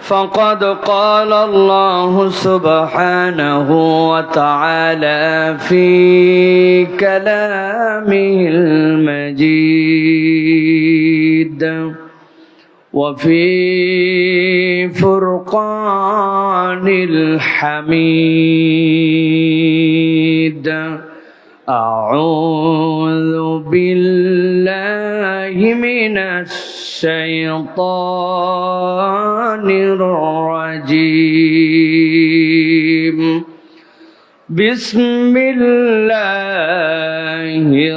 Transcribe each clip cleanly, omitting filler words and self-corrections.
فقد قال الله سبحانه وتعالى في كلامه المجيد وفي فرقان الحميد. أعوذ بالله من الشيطان الرجيم. بسم الله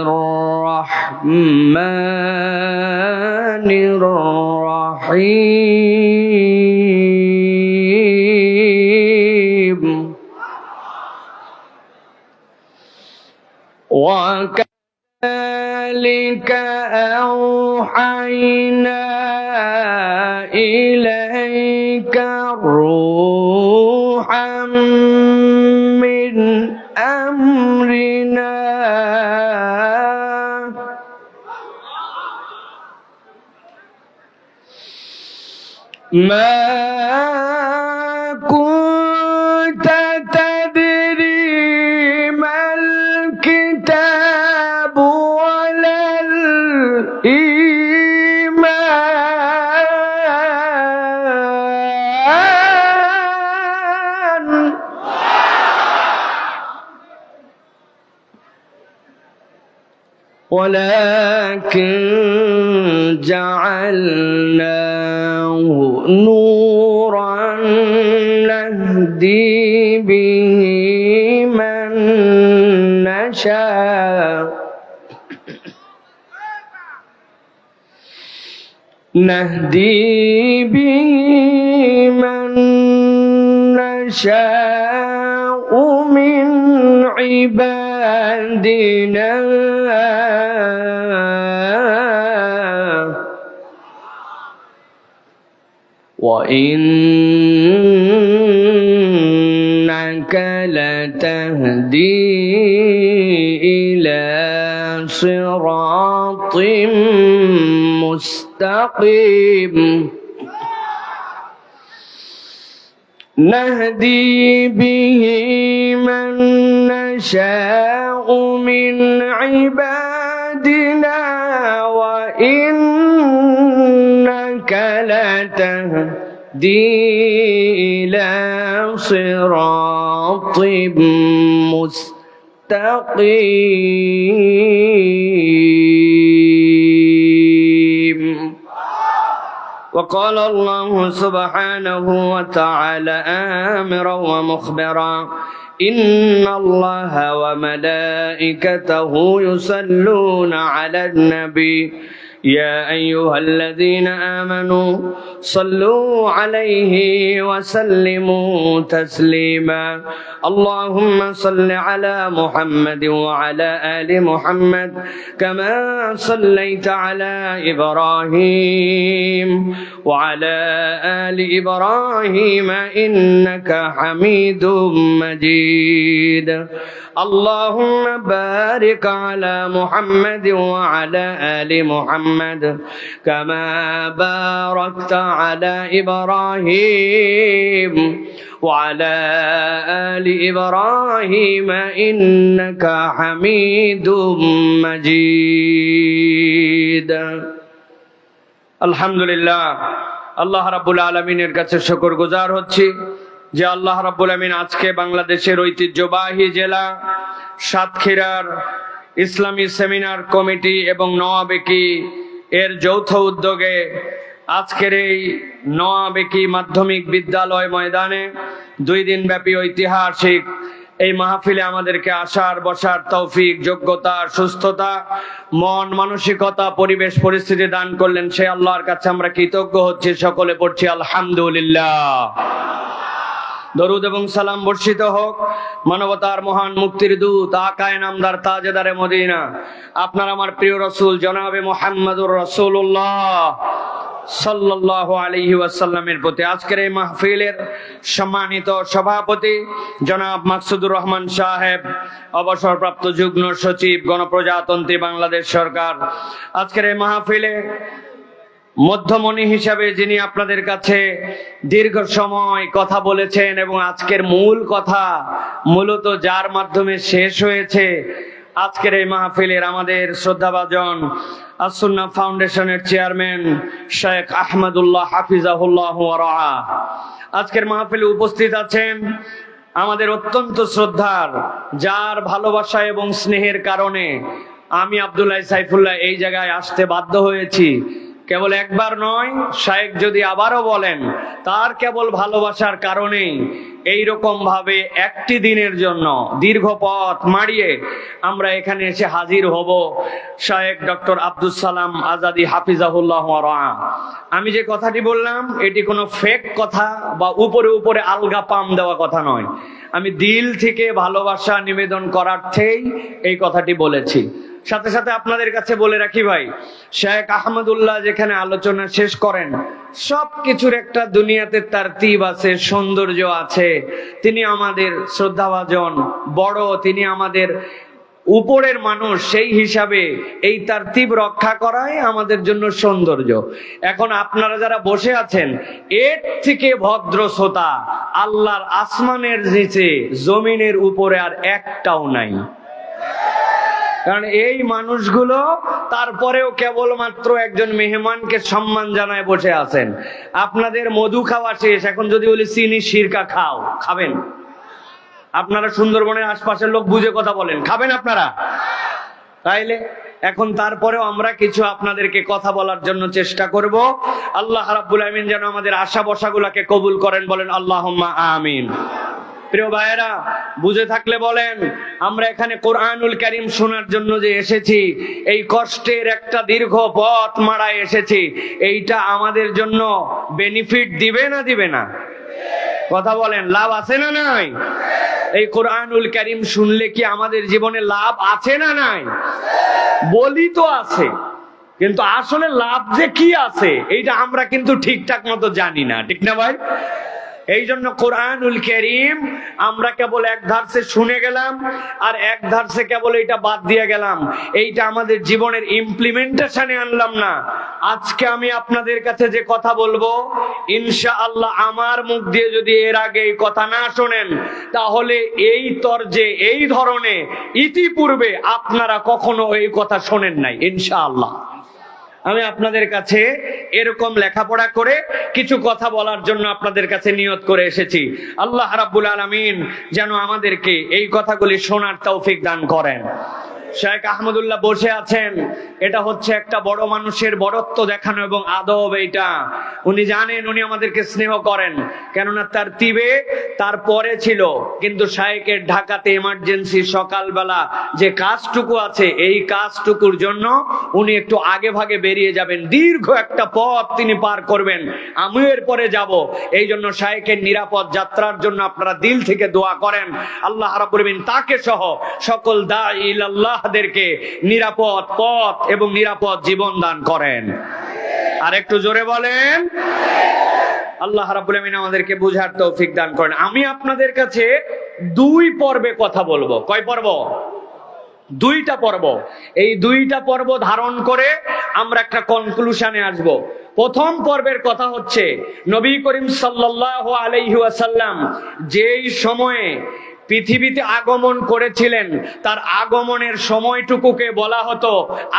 الرحمن الرحيم. وكذلك أوحينا إليك روحا من أمرنا ما كنت تدري ما الكتاب ولا الإيمان ولكن جعلناه نورا نهدي به من نشاء من عبادنا وإنك لتهدي إلى صراط مستقيم نهدي به من نشاء من عبادنا وإنك لتهدي إلى صراط مستقيم. وقال الله سبحانه وتعالى آمرا ومخبرا إن الله وملائكته يصلون على النبي يا أيها الذين آمنوا صلوا عليه وسلموا تسليما. اللهم صل على محمد وعلى آل محمد كما صليت على إبراهيم وعلى آل إبراهيم إنك حميد مجيد. اللهم بارك على محمد وعلى آل محمد كما باركت على إبراهيم وعلى آل إبراهيم إنك حميد مجيد. আলহামদুলিল্লাহ, আল্লাহ রাব্বুল আলামিনের কাছে শুকরগুজার হচ্ছি যে আল্লাহ রাব্বুল আমিন আজকে বাংলাদেশের ঐতিহ্যবাহী জেলা সাতক্ষীরার ইসলামী সেমিনার কমিটি এবং নওয়াবেকি এর যৌথ উদ্যোগে আজকের এই নওয়াবেকি মাধ্যমিক বিদ্যালয় ময়দানে 2 দিন ব্যাপী ঐতিহাসিক এই মাহফিলে আমাদেরকে আসার বসার তৌফিক, যোগ্যতা, সুস্থতা, মন মানসিকতা, পরিবেশ পরিস্থিতি দান করলেন। সেই আল্লাহর কাছে আমরা কৃতজ্ঞ হচ্ছি। সকলে পড়ছি আলহামদুলিল্লাহ। দরুদ এবং সালাম বর্ষিত হোক মানবতার মহান মুক্তির দূত আকায়ে নামদার তাজেদারে মদিনা আপনার আমার প্রিয় রাসূল জনাবে মুহাম্মদুর রাসূলুল্লাহ সাল্লাল্লাহু আলাইহি ওয়াসাল্লামের প্রতি। আজকের এই মাহফিলের সম্মানিত সভাপতি জনাব মাকসুদুর রহমান সাহেব, অবসরপ্রাপ্ত যুগ্ম সচিব, গণপ্রজাতন্ত্রী বাংলাদেশ সরকার। আজকের এই মাহফিলে মধ্যমণি হিসাবে যিনি আপনাদের কাছে দীর্ঘ সময় কথা বলেছেন এবং আজকের মূল কথা মূলত যার মাধ্যমে শেষ হয়েছে আজকের এই মাহফিলের, আমাদের শ্রদ্ধাভাজন আস-সুন্নাহ ফাউন্ডেশনের চেয়ারম্যান শেখ আহমদুল্লাহ হাফিজাহুল্লাহ ওয়া রাআহ। আজকের মাহফিলে উপস্থিত আছেন আমাদের অত্যন্ত শ্রদ্ধার, যার ভালোবাসা এবং স্নেহের কারণে আমি আব্দুল্লাহ সাইফুল্লাহ এই জায়গায় আসতে বাধ্য হয়েছি। কেবল একবার নয়, শায়েখ যদি আবারও বলেন, তার কেবল ভালোবাসার কারণেই এইরকম ভাবে একটি দিনের জন্য দীর্ঘ পথ মাড়িয়ে আমরা এখানে এসে হাজির হব। শায়েখ ডক্টর আব্দুস সালাম আজাদি হাফিজাহুল্লাহ ওয়া রাআহ। আমি যে কথাটি বললাম এটি কোনো ফেক কথা বা উপরে উপরে আলগা পাম দেওয়া কথা নয়। আমি দিল থেকে ভালোবাসা নিবেদন করার্থেই এই কথাটি বলেছি। সাথে সাথে আপনাদের কাছে বলে রাখি ভাই, শেখ আহমদুল্লাহ যেখানে আলোচনা শেষ করেন, সবকিছুর একটা দুনিয়াতে তারতিব আছে, সৌন্দর্য আছে। তিনি আমাদের শ্রদ্ধাভাজন বড়, তিনি আমাদের উপরের মানুষ, সেই হিসাবে এই তারতিব রক্ষা করাই আমাদের জন্য সৌন্দর্য। এখন আপনারা যারা বসে আছেন, এর থেকে ভদ্র শ্রোতা আল্লাহর আসমানের নিচে জমিনের উপরে আর একটাও নাই। কারণ এই মানুষগুলো তারপরেও কেবলমাত্র একজন মেহমানকে সম্মান জানায় বসে আছেন। আপনাদের মধু খাওয়া শেষ, এখন যদি বলি চিনি সিরকা খাও, খাবেন? আপনারা সুন্দরবনের আশপাশের লোক, বুঝে কথা বলেন, খাবেন আপনারা? তাইলে এখন তারপরেও আমরা কিছু আপনাদেরকে কথা বলার জন্য চেষ্টা করব। আল্লাহ রাব্বুল আমিন যেন আমাদের আশা বসাগুলাকে কবুল করেন, বলেন আল্লাহুম্মা আমিন। প্রিয় ভাইয়েরা, বুঝে থাকলে বলেন, আমরা এখানে কোরআনুল কারীম শোনার জন্য যে এসেছি, এই কষ্টের একটা দীর্ঘ পথ মাড়ায় এসেছি, এইটা আমাদের জন্য বেনিফিট দিবে না দিবে না? কথা বলেন, লাভ আছে না নাই? এই কোরআনুল কারীম শুনলে কি আমাদের জীবনে লাভ আছে না নাই? বলি তো আছে, কিন্তু আসলে লাভ যে কি আছে এইটা আমরা কিন্তু ঠিকঠাক মতো জানি না, ঠিক না ভাই? এই জন্য কোরআনুল কারীম আমরা কেবল এক ধারসে শুনে গেলাম আর এক ধারসে কেবল এটা বাদ দিয়ে গেলাম, এইটা আমাদের জীবনের ইমপ্লিমেন্টেশনে আনলাম না। আজকে আমি আপনাদের কাছে যে কথা বলবো, ইনশাআল্লাহ আমার মুখ দিয়ে যদি এর আগে এই কথা না শোনেন, তাহলে এই তরজে এই ধরনের ইতিপূর্বে আপনারা কখনো এই কথা শোনেন নাই ইনশাআল্লাহ। আমি আপনাদের কাছে এরকম লেখাপড়া করে কিছু কথা বলার জন্য আপনাদের কাছে নিয়ত করে এসেছি। আল্লাহ রাব্বুল আলামিন যেন আমাদেরকে এই কথাগুলি শোনার তৌফিক দান করেন। শেখ আহমদুল্লাহ বসে আছেন, এটা হচ্ছে একটা বড় মানুষের বড়ত্ব দেখানো এবং আদব। এইটা উনি জানেন, উনি আমাদেরকে স্নেহ করেন, কেননা তার তিবে তারপরে ছিল, কিন্তু শায়েকের ঢাকাতে এমার্জেন্সি সকালবেলা যে কাজটুকু আছে, এই কাজটুকুর জন্য উনি একটু আগে ভাগে বেরিয়ে যাবেন, দীর্ঘ একটা পথ তিনি পার করবেন, আমিও এরপরে যাব। এই জন্য শায়েকের নিরাপদ যাত্রার জন্য আপনারা দিল থেকে দোয়া করেন, আল্লাহ রাব্বুল আলামিন তাকে সহ সকল দাঈ ইলাল্লাহ দেরকে নিরাপদ পথ এবং নিরাপদ জীবন দান করেন। আর একটু জোরে বলেন, আল্লাহ রাব্বুল আমিন আমাদেরকে বুঝার তৌফিক দান করেন। আমি আপনাদের কাছে দুই পর্বে কথা বলবো। কয় পর্ব? দুইটা পর্ব। এই দুইটা পর্ব ধারণ করে আমরা একটা কনক্লুশনে আসব। প্রথম পর্বের কথা হচ্ছে, নবী করিম সাল্লাল্লাহু আলাইহি ওয়াসাল্লাম যেই সময়ে পৃথিবীতে আগমন করেছিলেন, তার আগমনের সময়টুকুকে বলা হতো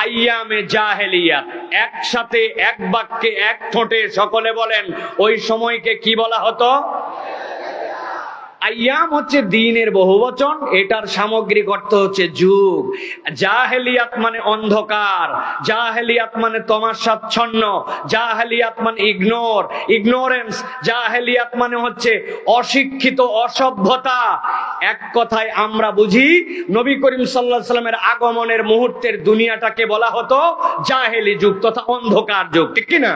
আইয়ামে জাহেলিয়াত। একসাথে এক বাক্যে এক ঠোঁটে সকলে বলেন, ওই সময়কে কি বলা হতো? আইয়াম হচ্ছে দিনের বহুবচন, এটার সামগ্রিক অর্থ হচ্ছে যুগ। জাহেলিয়াত মানে অন্ধকার, জাহেলিয়াত মানে তমাশাচ্ছন্ন, জাহেলিয়াত মানে ইগনোরেন্স, জাহেলিয়াত মানে হচ্ছে অশিক্ষিত, অসভ্যতা। এক কথায় আমরা বুঝি নবী করিম সাল্লাল্লাহু আলাইহি সাল্লামের আগমনের মুহূর্তের দুনিয়াটাকে বলা হতো জাহেলি যুগ তথা অন্ধকার যুগ, ঠিক কি না?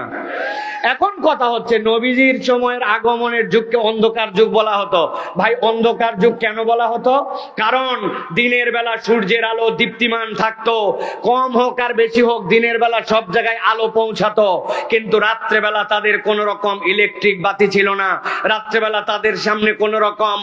এখন কথা হচ্ছে নবীজির সময়ের আগমনের যুগকে অন্ধকার যুগ বলা হতো। ভাই অন্ধকার যুগ কেন বলা হতো? কারণ দিনের বেলা সূর্যের আলো দীপ্তিমান থাকতো, কম হোক আর বেশি হোক দিনের বেলা সব জায়গায় আলো পৌঁছাতো। কিন্তু রাত্রেবেলা তাদের কোন রকম ইলেকট্রিক বাতি ছিল না, রাত্রেবেলা তাদের সামনে কোন রকম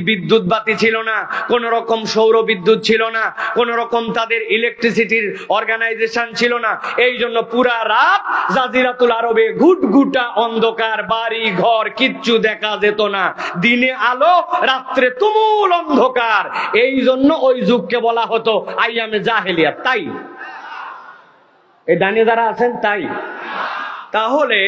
বিদ্যুৎ বাতি ছিল না, কোন রকম সৌর বিদ্যুৎ ছিল না, কোন রকম তাদের ইলেকট্রিসিটির অর্গানাইজেশন ছিল না। এই জন্য পুরা রাত জাজিরাতুল আরবে ঘুটঘুটা অন্ধকার, বাড়ি ঘর কিচ্ছু দেখা যেত না। দিনে আলো, রাত্রে তুমুল অন্ধকার। এই জন্য ওই যুগকে বলা হতো আইয়ামে জাহেলিয়াত। তাই এই ডানে যারা আছেন তাই তাহলে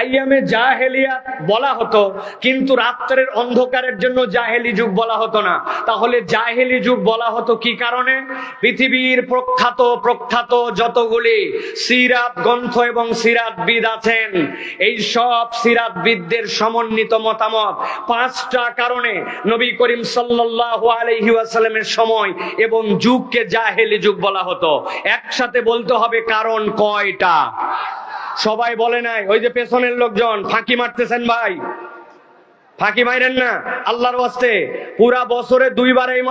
আইয়ামে জাহেলিয়াত বলা হতো, কিন্তু রাত্রের অন্ধকারের জন্য জাহেলি যুগ বলা হতো না। তাহলে জাহেলি যুগ বলা হতো কি কারণে? পৃথিবীর প্রখ্যাত যতগুলি সিরাত গ্রন্থ এবং সিরাতবিদ আছেন, এই সব সিরাতবিদদের সমন্বিত মতামত 5টা কারণে নবী করিম সাল্লাল্লাহু আলাইহি ওয়াসাল্লামের সময় এবং যুগকে জাহেলি যুগ বলা হতো। একসাথে বলতে হবে কারণ কয়টা। সবাই বলে নাই। ওই যে পেছনের লোকজন ফাঁকি মারতেছেন, ভাই ফাঁকি মাইরেন না আল্লাহর ওয়াস্তে। পুরা বছরে 2 বার এই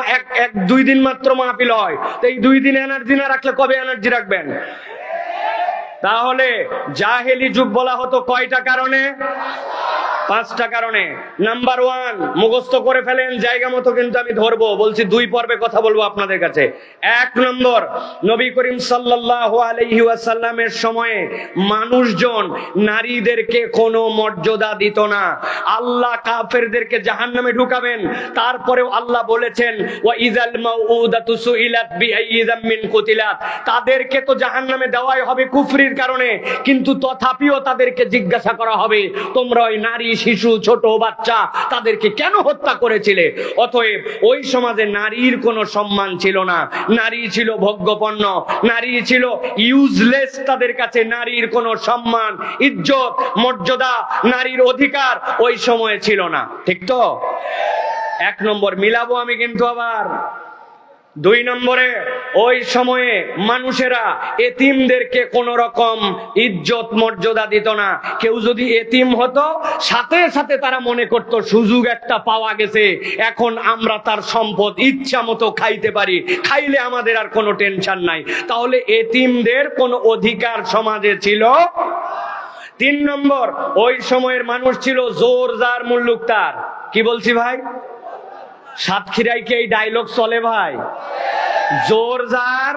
2 দিন মাত্র মাহফিল হয়, তো এই 2 দিন এনার্জি না রাখলে কবে এনার্জি রাখবেন? তাহলে জাহেলি যুগ বলা হতো কয়টা কারণে? 5টা কারণে। নাম্বার 1 মুখস্থ করে ফেলেন জায়গা মতো, কিন্তু আমি ধরবো, বলছি 2 পর্বে কথা বলবো আপনাদের কাছে। 1 নম্বর, নবী করিম সাল্লাল্লাহু আলাইহি ওয়াসাল্লামের সময়ে মানুষজন নারীদেরকে কোনো মর্যাদা দিত না। আল্লাহ কাফেরদেরকে জাহান্নামে ঢুকাবেন, তারপরেও আল্লাহ বলেছেন ওয়া ইযাল মাউউদাতু সুইলাত বিআইয়ি যামমিন কুতিলাত, তাদেরকে তো জাহান্নামে দেওয়াই হবে কুফরির কারণে, কিন্তু তথাপিও তাদেরকে জিজ্ঞাসা করা হবে তোমরা ওই নারী, শিশু, ছোট বাচ্চা তাদেরকে কেন হত্যা করেছিলে? অতএব ওই সমাজে নারীর কোনো সম্মান ছিল না, নারী ছিল ভোগ্যপণ্য, নারী ছিল ইউজলেস। তাদের কাছে নারীর কোনো সম্মান, ইজ্জত, মর্যাদা, নারীর অধিকার ওই সময়ে ছিল না। ঠিক তো? 1 নম্বর মিলাবো আমি কিন্তু আবার। 2 নম্বরে, ওই সময়ে মানুষেরা এতিমদেরকে কোন রকম ইজ্জত মর্যাদা দিত না। কেউ যদি এতিম হতো, সাথে সাথে তারা মনে করত সুযোগ একটা পাওয়া গেছে, এখন আমরা তার সম্পদ ইচ্ছা মতো খাইতে পারি, খাইলে আমাদের আর কোনো টেনশন নাই। তাহলে এতিমদের কোনো অধিকার সমাজে ছিল। 3 নম্বর, ওই সময়ের মানুষ ছিল জোর জার মুল্লুকতার। কি বলছি ভাই? সাতক্ষীরায় কি এই ডায়লগ চলে ভাই? জোর জার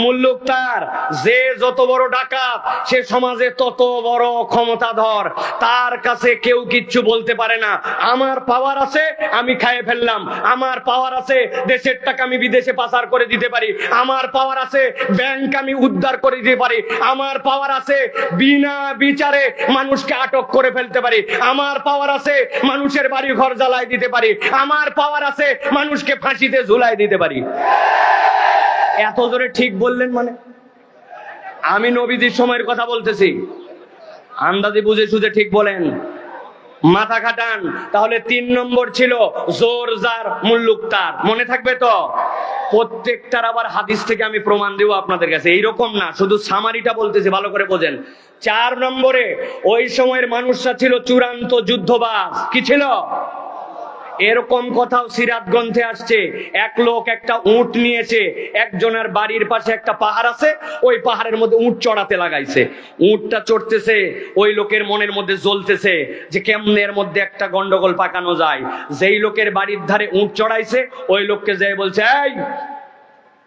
মুল্লুকতার। যে যত বড় ডাকাত, সে সমাজে তত বড় ক্ষমতাধর, তার কাছে কেউ কিচ্ছু বলতে পারে না। আমার পাওয়ার আছে, আমি খাইয়ে ফেললাম। আমার পাওয়ার আছে, দেশের টাকা আমি বিদেশে পাচার করে দিতে পারি। আমার পাওয়ার আছে, ব্যাংক আমি উদ্ধার করে দিতে পারি। আমার পাওয়ার আছে, বিনা বিচারে মানুষকে আটক করে ফেলতে পারি। আমার পাওয়ার আছে, মানুষের বাড়ি ঘর জ্বালায় দিতে পারি। আমার পাওয়ার আছে, মানুষকে ফাঁসিতে ঝুলাই দিতে পারি। এত জোরে ঠিক বললেন মানে? আমি নবীজির সময়ের কথা বলতেছি, আন্দাজে বুঝে সুঝে ঠিক বলেন, মাথা খাটান। তাহলে 3 নম্বর ছিল জোর জার মুল্লুকতার। মনে থাকবে তো? প্রত্যেকটার আবার হাদিস থেকে আমি প্রমাণ দেব আপনাদের কাছে, এইরকম না, শুধু সামারিটা বলতেছি, ভালো করে বোঝেন। 4 নম্বরে, ওই সময়ের মানুষরা ছিল চূড়ান্ত যুদ্ধবাজ। কি ছিল? এরকম কথাও সিরাত গ্রন্থে আসছে। এক লোক একটা উট নিয়েছে, একজনের বাড়ির পাশে একটা পাহাড় আছে, ওই পাহাড়ের মধ্যে উট চড়াতে লাগাইছে। উটটা চড়তেছে, ওই লোকের মনের মধ্যে জ্বলতেছে যে কেমনে এর মধ্যে একটা গন্ডগোল পাকানো যায়। যেই লোকের বাড়ির ধারে উট চড়াইছে, ওই লোককে যেয়ে বলছে, এই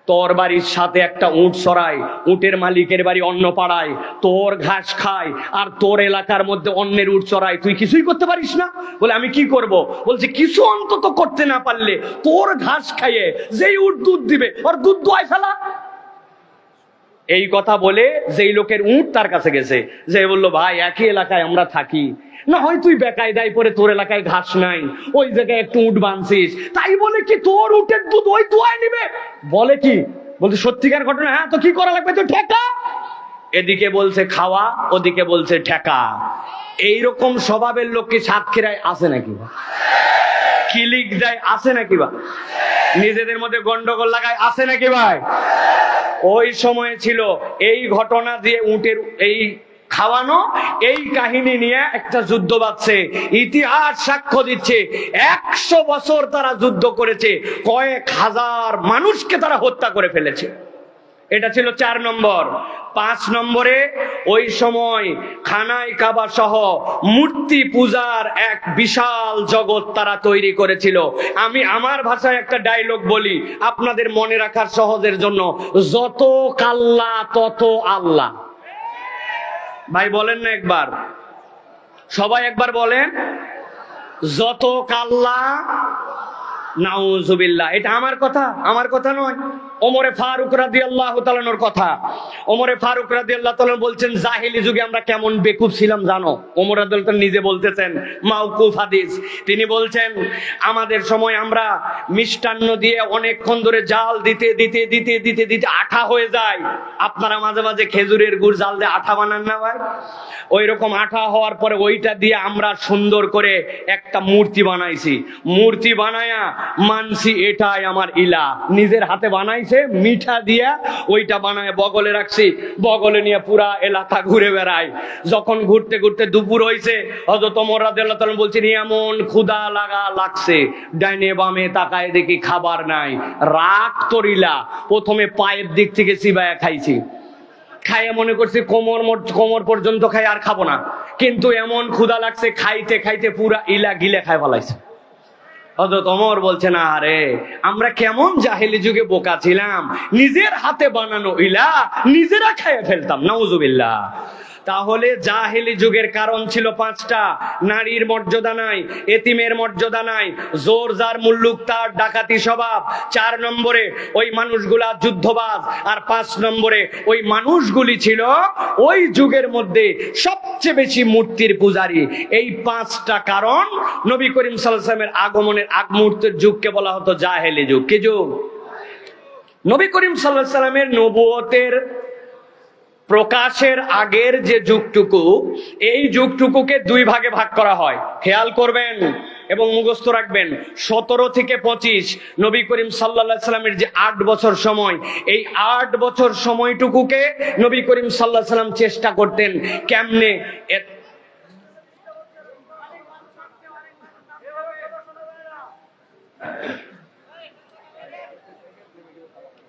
তোর বাড়ির সাথে একটা উট চড়াই, উটের মালিকের বাড়ি অন্য পাড়ায়, তোর ঘাস খায় আর তোর এলাকার মধ্যে অন্যের উট চড়াই, তুই কিছুই করতে পারিস না? বলে আমি কি করব? বলছে কিছু অন্তত করতে না পারলে তোর ঘাস খাইয়ে যেই উট দুধ দিবে ওর দুধ দোয়াই ফেলা। এই কথা বলে যেই লোকের উট তার কাছে গেছে, যে বললো ভাই একই এলাকায় আমরা থাকি, না হয় তুই বেকায়দায় পরে তোর এলাকায় ঘাস নাই, ওই জায়গায় একটু উট বাঁধছিস, তাই বলে কি তোর উটের দুধ ওই দোয়ায় নিবে? বলে কি? বলছে সত্যিকার ঘটনা। হ্যাঁ, তো কি করা লাগবে? তো ঠেকা। এদিকে বলছে খাওয়া, ওদিকে বলছে ঠেকা। এইরকম স্বভাবের লোক কি সাতক্ষীরায় আছে নাকি? কিলিক যায় আছে নাকি? বা নিজেদের মধ্যে গন্ডগোল লাগায় আছে নাকি ভাই? ওই সময়ে ছিল এই ঘটনা দিয়ে উটের এই খাওয়ানো, এই কাহিনী নিয়ে একটা যুদ্ধ বাঁধছে। ইতিহাস সাক্ষ্য দিচ্ছে 100 বছর তারা যুদ্ধ করেছে, কয়েক হাজার মানুষকে তারা হত্যা করে ফেলেছে। এটা ছিল 4 নম্বর। 5 নম্বরে ওই সময় খানায় কাবা সহ মূর্তি পূজার এক বিশাল জগৎ তারা তৈরি করেছিল। আমি আমার ভাষায় একটা ডায়লগ বলি আপনাদের মনে রাখার সহজের জন্য, যত কাল্লা তত আল্লাহ। ভাই বলেন না একবার, সবাই একবার বলেন, যত কাল্লা। নাউজুবিল্লাহ। এটা আমার কথা নয়, ওমরে ফারুক রাদিয়াল্লাহু তাআলার কথা। ওমরে ফারুক রাদিয়াল্লাহু তাআলা বলছেন, জাহেলি যুগে আমরা কেমন বেকুব ছিলাম জানো? ওমর রাদিয়াল্লাহু তাআলা নিজে বলতেছেন, মাওকুফ হাদিস। তিনি বলছেন, আমাদের সময় আমরা মিষ্টান্ন দিয়ে অনেকক্ষণ ধরে জাল দিতে দিতে দিতে দিতে দিতে আঠা হয়ে যায়। আপনারা মাঝে মাঝে খেজুরের গুড় জাল দিয়ে আঠা বানান না ভাই? ওই রকম আঠা হওয়ার পরে ওইটা দিয়ে আমরা সুন্দর করে একটা মূর্তি বানাইছি। মূর্তি বানায়া মানছি এটাই আমার ইলা। নিজের হাতে বানাইছে, মিঠা দিয়া ওইটা বানায় বগলে রাখছি, বগলে নিয়ে পুরা এলাকা ঘুরে বেড়াই। যখন ঘুরতে ঘুরতে দুপুর হয়েছে, হযরত ওমর রাদিয়াল্লাহু তাআলা বলছেন, এমন ক্ষুধা লাগছে, ডাইনে বামে তাকায় দেখি খাবার নাই। রাগ তরিলা, প্রথমে পায়ের দিক থেকে চিবায়া খাইছি, খাইয়ে মনে করছি কোমর পর্যন্ত খাই, আর খাবো না। কিন্তু এমন ক্ষুধা লাগছে, খাইতে খাইতে পুরা ইলা গিলে খাই ফেলাইছে। হযরত ওমর বলছে, না আরে আমরা কেমন জাহেলি যুগে বোকা ছিলাম, নিজের হাতে বানানো ইলা নিজেরা খেয়ে ফেলতাম। নাউজুবিল্লাহ। তাহলে জাহেলি যুগের কারণ ছিল 5টা। নারীর মর্যাদা নাই, এতিমের মর্যাদা নাই, জোর যার মুল্লুক তার, ডাকাতি স্বভাব। 4 নম্বরে ওই মানুষগুলা যুদ্ধবাজ। আর 5 নম্বরে ওই মানুষগুলি ছিল ওই যুগের মধ্যে সবচেয়ে বেশি মূর্তির পূজারী। এই 5টা কারণ নবী করিম সাল্লাল্লাহু আলাইহি ওয়াসাল্লামের আগমনের আগ মুহূর্তের যুগকে বলা হতো জাহেলি যুগ। কি যুগ? নবী করিম সাল্লাল্লাহু আলাইহি ওয়াসাল্লামের নবুয়তের প্রকাশের আগের যে যুগটুকু, এই যুগটুকুকে 2 ভাগে ভাগ করা হয়। খেয়াল করবেন এবং মুখস্থ রাখবেন। 17 থেকে 25 নবী করিম সাল্লাল্লাহু আলাইহি সাল্লামের যে 8 বছর সময়, এই 8 বছর সময়টুকুকে নবী করিম সাল্লাল্লাহু আলাইহি সাল্লাম চেষ্টা করতেন কেমনে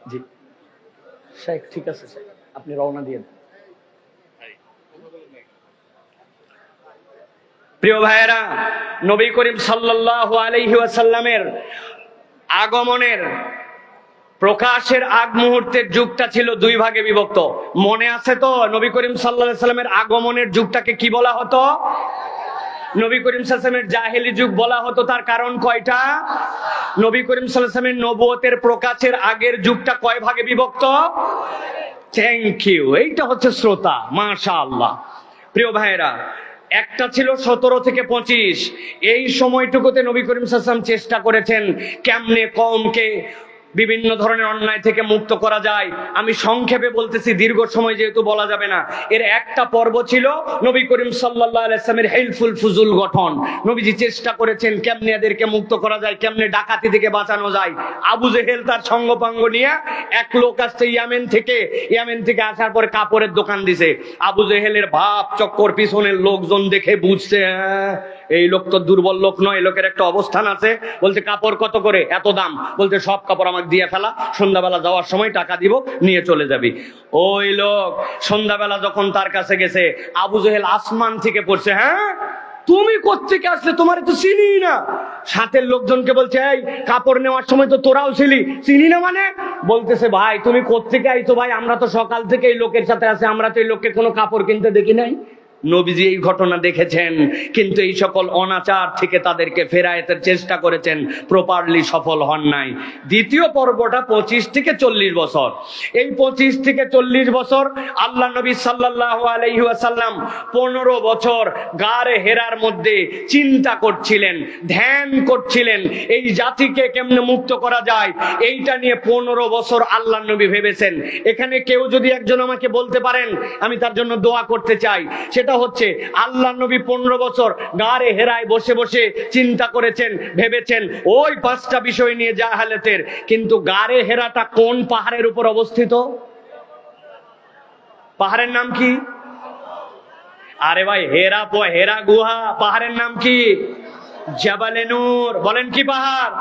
জি শেখ, ঠিক আছে শেখ, আপনি রওনা দিয়ে দেন। প্রিয় ভাইয়েরা, নবী করিম সাল্লাল্লাহু আলাইহি ওয়াসাল্লামের আগমনের প্রকাশের আগ মুহূর্তের যুগটা ছিল 2 ভাগে বিভক্ত। মনে আছে তো নবী করিম সাল্লাল্লাহু আলাইহি ওয়াসাল্লামের আগমনের যুগটাকে কি বলা হতো? নবী করিম সাল্লাল্লাহু আলাইহি ওয়াসাল্লামের জাহেলি যুগ বলা হতো। তার কারণ কয়টা? নবী করিম সাল্লাল্লাহু আলাইহি ওয়াসাল্লামের নবুয়তের প্রকাশের আগের যুগটা কয় ভাগে বিভক্ত? Thank you. এইটা হচ্ছে শ্রোতা, মাশাআল্লাহ। প্রিয় ভাইয়েরা, একটা ছিল 17 থেকে 25। এই সময়টুকুতে নবী করিম সাল্লাল্লাহু আলাইহি ওয়াসাল্লাম চেষ্টা করেছেন কেমনে কওমকে বিভিন্ন ধরনের অন্যায় থেকে মুক্ত করা যায়। আমি সংক্ষেপে বলতেছি, দীর্ঘ সময় যেহেতু বলা যাবে না। এর একটা পর্ব ছিল নবী করিম সাল্লাল্লাহু আলাইহি ওয়াসাল্লামের হেলফুল ফুজুল গঠন। নবীজি চেষ্টা করেছেন কেমনে এদেরকে মুক্ত করা যায়, কেমনে ডাকাতি থেকে বাঁচানো যায়। আবু জেহেল তার সঙ্গপাঙ্গ নিয়ে এক লোক আসছে ইয়ামেন থেকে আসার পরে কাপড়ের দোকান দিছে। আবু জেহেলের ভাব চক্কর, পিছনের লোকজন দেখে বুঝছে এই লোক তো দুর্বল লোক নয়, এই লোকের একটা অবস্থান আছে। বলতে কাপড় কত করে? এত দাম। বলতে সব কাপড় আমাকে দিয়ে ফেলা, সন্ধ্যাবেলা যাওয়ার সময় টাকা দিব, নিয়ে চলে যাবি। ওই লোক সন্ধ্যাবেলা যখন তার কাছে গেছে, আবু জেহেল আসমান থেকে পড়ছে, হ্যাঁ তুমি কোত্থেকে আসলে, তোমার তো চিনি না। সাথের লোকজনকে বলছে, এই কাপড় নেওয়ার সময় তো তোরাও ছিলি, চিনি না মানে? বলতেছে, ভাই তুমি কোত্থেকে আইছো? ভাই আমরা তো সকাল থেকে এই লোকের সাথে আছি, আমরা তো এই লোককে কোনো কাপড় কিনতে দেখি নাই। নবীজি এই ঘটনা দেখেছেন, কিন্তু এই সকল অনাচার থেকে তাদেরকে ফেরায়েতের চেষ্টা করেছেন, প্রপারলি সফল হন নাই। দ্বিতীয় পর্বটা 25 থেকে 40 বছর। এই 25 থেকে 40 বছর আল্লাহ নবী সাল্লাল্লাহু আলাইহি ওয়াসাল্লাম 15 বছর গারে হেরার মধ্যে চিন্তা করছিলেন, ধ্যান করছিলেন, এই জাতিকে কেমনে মুক্ত করা যায়, এইটা নিয়ে 15 বছর আল্লাহ নবী ভেবেছেন। এখানে কেউ যদি একজন আমাকে বলতে পারেন, আমি তার জন্য দোয়া করতে চাই। সেটা হচ্ছে, আল্লাহ নবী 15 বছর গারে হেরায় বসে বসে চিন্তা করেছেন, ভেবেছেন ওই 5টা বিষয় নিয়ে জাহালাতের। কিন্তু গারে হেরাটা কোন পাহাড়ের উপর অবস্থিত? পাহাড়ের নাম কি? আরে ভাই, হেরা গুহা পাহাড়ের নাম কি? জাবালে নূর। বলেন কি পাহাড়?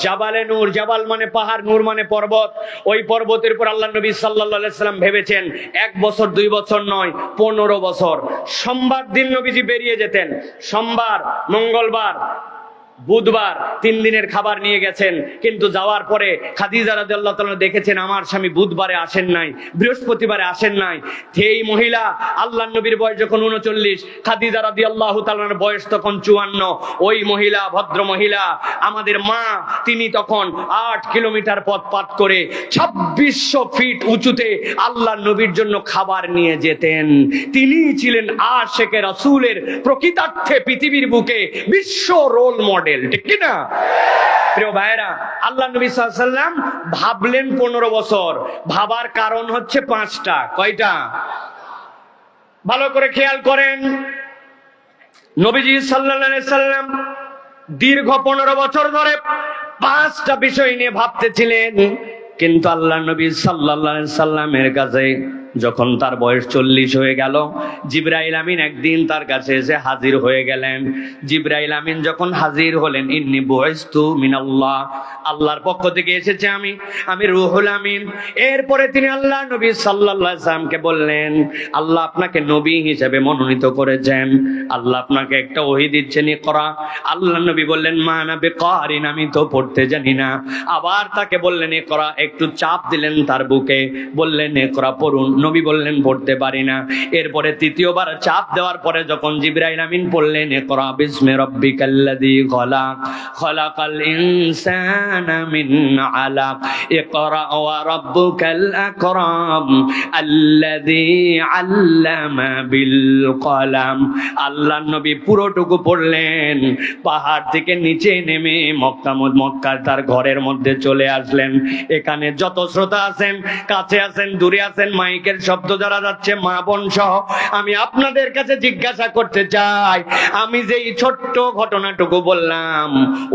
জাবালে নূর। জাবাল মানে পাহাড়, নূর মানে পর্বত। ওই পর্বতের উপর আল্লাহ নবী সাল্লাল্লাহু আলাইহি সাল্লাম ভেবেছেন 1 বছর 2 বছর নয়, 15 বছর। সোমবার দিন নবীজি বেরিয়ে যেতেন, সোমবার, মঙ্গলবার, বুধবার 3 দিনের খাবার নিয়ে গেছেন। কিন্তু যাওয়ার পরে খাদিজা রাদিয়াল্লাহু তাআলা দেখেছেন আমার স্বামী বুধবারে আসেন নাই, বৃহস্পতিবারে আসেন নাই। এই মহিলা, আল্লাহর নবীর বয়স যখন 39, খাদিজা রাদিয়াল্লাহু তাআলার বয়স তখন 54। ওই মহিলা, ভদ্র মহিলা, আমাদের মা, তিনি তখন 8 কিলোমিটার পথ পাত করে 2600 ফিট উঁচুতে আল্লাহর নবীর জন্য খাবার নিয়ে যেতেন। তিনি ছিলেন আশিকে রাসূলের প্রকৃতার্থে পৃথিবীর বুকে বিশ্ব রোল মডেল, ঠিক কি না? প্রিয় ভাইরা, আল্লাহ নবী সাল্লাল্লাহু আলাইহি সাল্লাম ভাবলেন 15 বছর। ভাবার কারণ হচ্ছে 5টা। কয়টা? ভালো করে খেয়াল করেন। নবীজি সাল্লাল্লাহু আলাইহি সাল্লাম দীর্ঘ 15 বছর ধরে 5টা বিষয় নিয়ে ভাবতেছিলেন। কিন্তু আল্লাহ নবী সাল্লাল্লাহু আলাইহি সাল্লামের কাছে যখন তার বয়স 40 হয়ে গেল, জিবরাইল আমিন একদিন তার কাছে এসে হাজির হয়ে গেলেন। জিবরাইল আমিন যখন হাজির হলেন, ইন্নী বুইসতু মিনাল্লাহ, আল্লাহর পক্ষ থেকে এসেছে আমি রুহুল আমিন। এরপরে তিনি আল্লাহ নবী সাল্লাল্লাহু আলাইহি সাল্লামকে বললেন, আল্লাহ আপনাকে নবী হিসেবে মনোনীত করেছেন, আল্লাহ আপনাকে একটা ওহী দিচ্ছেন, ইকরা। আল্লাহ নবী বললেন, মা আনা বিকারিন, আমি তো পড়তে জানি না। আবার তাকে বললেন ইকরা, একটু চাপ দিলেন তার বুকে, বললেন ইকরা, পড়ুন। নবী বললেন পড়তে পারি না। এরপরে তৃতীয়বার চাপ দেওয়ার পরে যখন জিবরাইল আমিন বললেন ইকরা বিসমি রাব্বিকাল্লাযী খলাক, খলাকাল ইনসানা মিন আলাক, ইকরা ওয়া রাব্বুকাল আকরাম আল্লাযী আল্লামা বিল কলাম। আল্লাহর নবী পুরোটুকু পড়লেন, পাহাড় থেকে নিচে নেমে মক্কার তার ঘরের মধ্যে চলে আসলেন। এখানে যত শ্রোতা আছেন, কাছে আছেন, দূরে আছেন, মাইকের শব্দ যারা যাচ্ছে, মা বোন সহ, আমি আপনাদের কাছে জিজ্ঞাসা করতে চাই, আমি যে এই ছোট্ট ঘটনাটুকু বললাম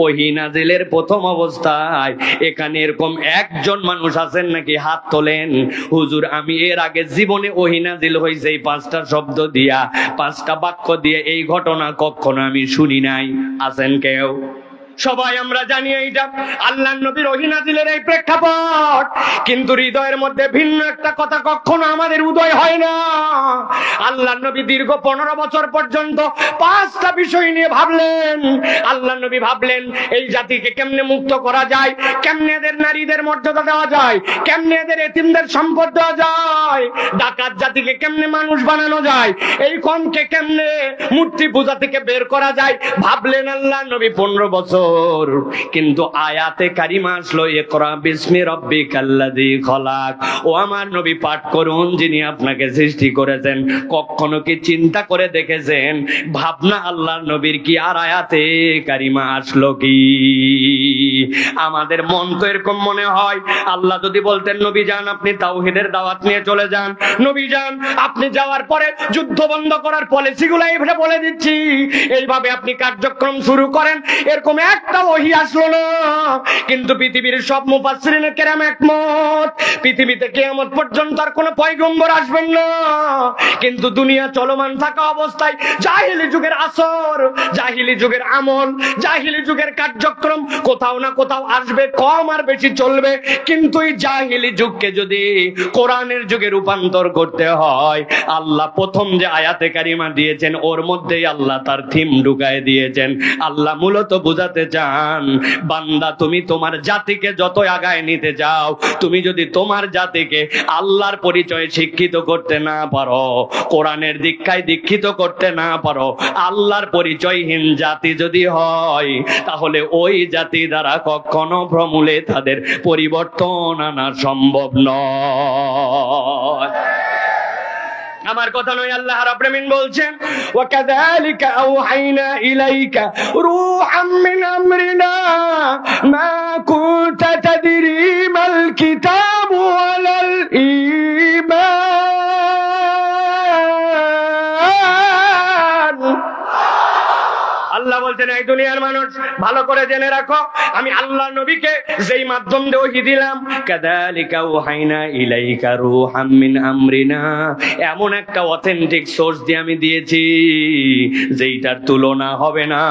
ওহী নাজিলের প্রথম অবস্থায়, এখানে এরকম একজন মানুষ আছেন নাকি? হাত তোলেন। হুজুর, আমি এর আগে জীবনে ওহী নাজিল হইছে এই 5টা শব্দ দিয়া, 5টা বাক্য দিয়ে, এই ঘটনা কখনো আমি শুনি নাই। আছেন কেউ? সবাই আমরা জানি এইটা আল্লাহর নবীর ওহী নাজিলের এই প্রেক্ষাপট, কিন্তু হৃদয়ের মধ্যে ভিন্ন একটা কথা কখনো আমাদের উদয় হয় না। আল্লাহর নবী দীর্ঘ 15 বছর পর্যন্ত 5টা বিষয় নিয়ে ভাবলেন। আল্লাহর নবী ভাবলেন এই জাতিকে কেমনে মুক্ত করা যায়, কেমনে এদের নারীদের মর্যাদা দেওয়া যায়, কেমনে এদের এতিমদের সম্পদ দেওয়া যায়, ডাকাত জাতিকে কেমনে মানুষ বানানো যায়, এই কমকে কেমনে মূর্তি পূজা থেকে বের করা যায়। ভাবলেন আল্লাহর নবী 15 বছর। কিন্তু আয়াতে কারিমা আসলো ইকরা বিসমি রাব্বিকাল্লাযী খলাক। ও আমার নবী, পাঠ করুন যিনি আপনাকে সৃষ্টি করেছেন। কখনো কি চিন্তা করে দেখেছেন ভাবনা আল্লাহর নবীর কি আর আয়াতে কারিমা আসলো কি? আমাদের মন তো এরকম মনে হয়, আল্লাহ যদি বলতেন নবী যান আপনি তাওহীদের দাওয়াত নিয়ে চলে যান, নবী যান আপনি যাওয়ার পরে যুদ্ধ বন্ধ করার পলিসিগুলো এইভাবে বলে দিচ্ছি, এইভাবে আপনি কার্যক্রম শুরু করেন, এরকম একটা ওহী আসলো না। কিন্তু পৃথিবীর সব মুফাসসিরিনে কেরাম একমত, পৃথিবীতে কিয়ামত পর্যন্ত আর কোনো পয়গম্বর আসবেন না। কিন্তু দুনিয়া চলমান থাকা অবস্থায় জাহিলি যুগের আসর, জাহিলি যুগের আমল, জাহিলি যুগের কার্যক্রম কোথাও না কোথাও আসবে, কম আর বেশি চলবে। কিন্তু এই জাহিলি যুগকে যদি কোরআনের যুগে রূপান্তর করতে হয়, আল্লাহ প্রথম যে আয়াতে কারিমা দিয়েছেন ওর মধ্যেই আল্লাহ তার থিম ঢুকায় দিয়েছেন। আল্লাহ মূলত বুঝাতে চান, বান্দা তুমি তোমার জাতিকে যত আগায় নিতে যাও, তুমি যদি তোমার জাতিকে আল্লাহর পরিচয়ে শিক্ষিত করতে না পারো, কোরআনের দীক্ষায় দীক্ষিত করতে না পারো, আল্লাহর পরিচয়হীন জাতি যদি হয়, তাহলে ওই জাতি দ্বারা কখনো ভ্রমূলে তাদের পরিবর্তন আনা সম্ভব নয়। আমার কথা নয়, আল্লাহ রাব্বুল আমিন বলছেন ওয়া কাযালিকা আওহাইনা ইলাইকা রূহাম মিন আমরিনা মা কুনতা তাদরি মাল কিতাবু ওয়ালাল ঈমান। আল্লাহ বলছেন, এই দুনিয়ার মানুষ ভালো করে জেনে রাখো, আমি আল্লাহ নবীকে যেই মাধ্যম দিয়ে ওহী দিলাম, কাযালিকা ওহাইনা ইলাইকা রূহাম মিন আমরিনা, এমন একটা অথেন্টিক সোর্স দিয়ে আমি দিয়েছি যেইটার তুলনা হবে না।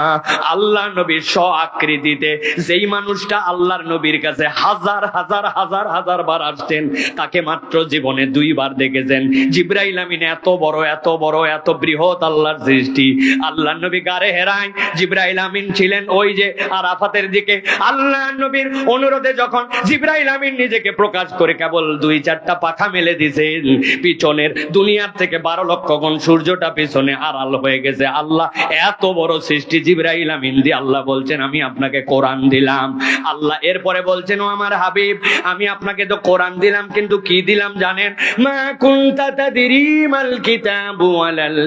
আল্লাহ নবীর স্ব আকৃতিতে যেই মানুষটা আল্লাহর নবীর কাছে হাজার হাজার হাজার হাজার বার আসতেন, তাকে মাত্র জীবনে 2 বার দেখেছেন। জিবরাইল আমিন এত বড় এত বড় এত বৃহৎ আল্লাহর সৃষ্টি। আল্লাহ নবী গারে হেরায় জিবরাইল আমিন ছিলেন ওই যে আরাফাতের দিকে। আল্লাহ নবীর অনুরোধে যখন জিবরাইল আমিন নিজেকে প্রকাশ করে কেবল 2-4টা পাখা মেলে দিয়েছেন, পিছনের দুনিয়ার থেকে 12 লক্ষ গুণ সূর্যটা পিছনে আড়াল হয়ে গেছে। আল্লাহ এত বড় সৃষ্টি জিবরাইল আমিন দিয়ে আল্লাহ বলছেন, আমি আপনাকে কোরআন দিলাম। আল্লাহ এরপরে বলছেন, ও আমার হাবিব, আমি আপনাকে তো কোরআন দিলাম, কিন্তু কি দিলাম জানেন? মা কুনতা তাদরি মাল কিতাবু ওয়ালাল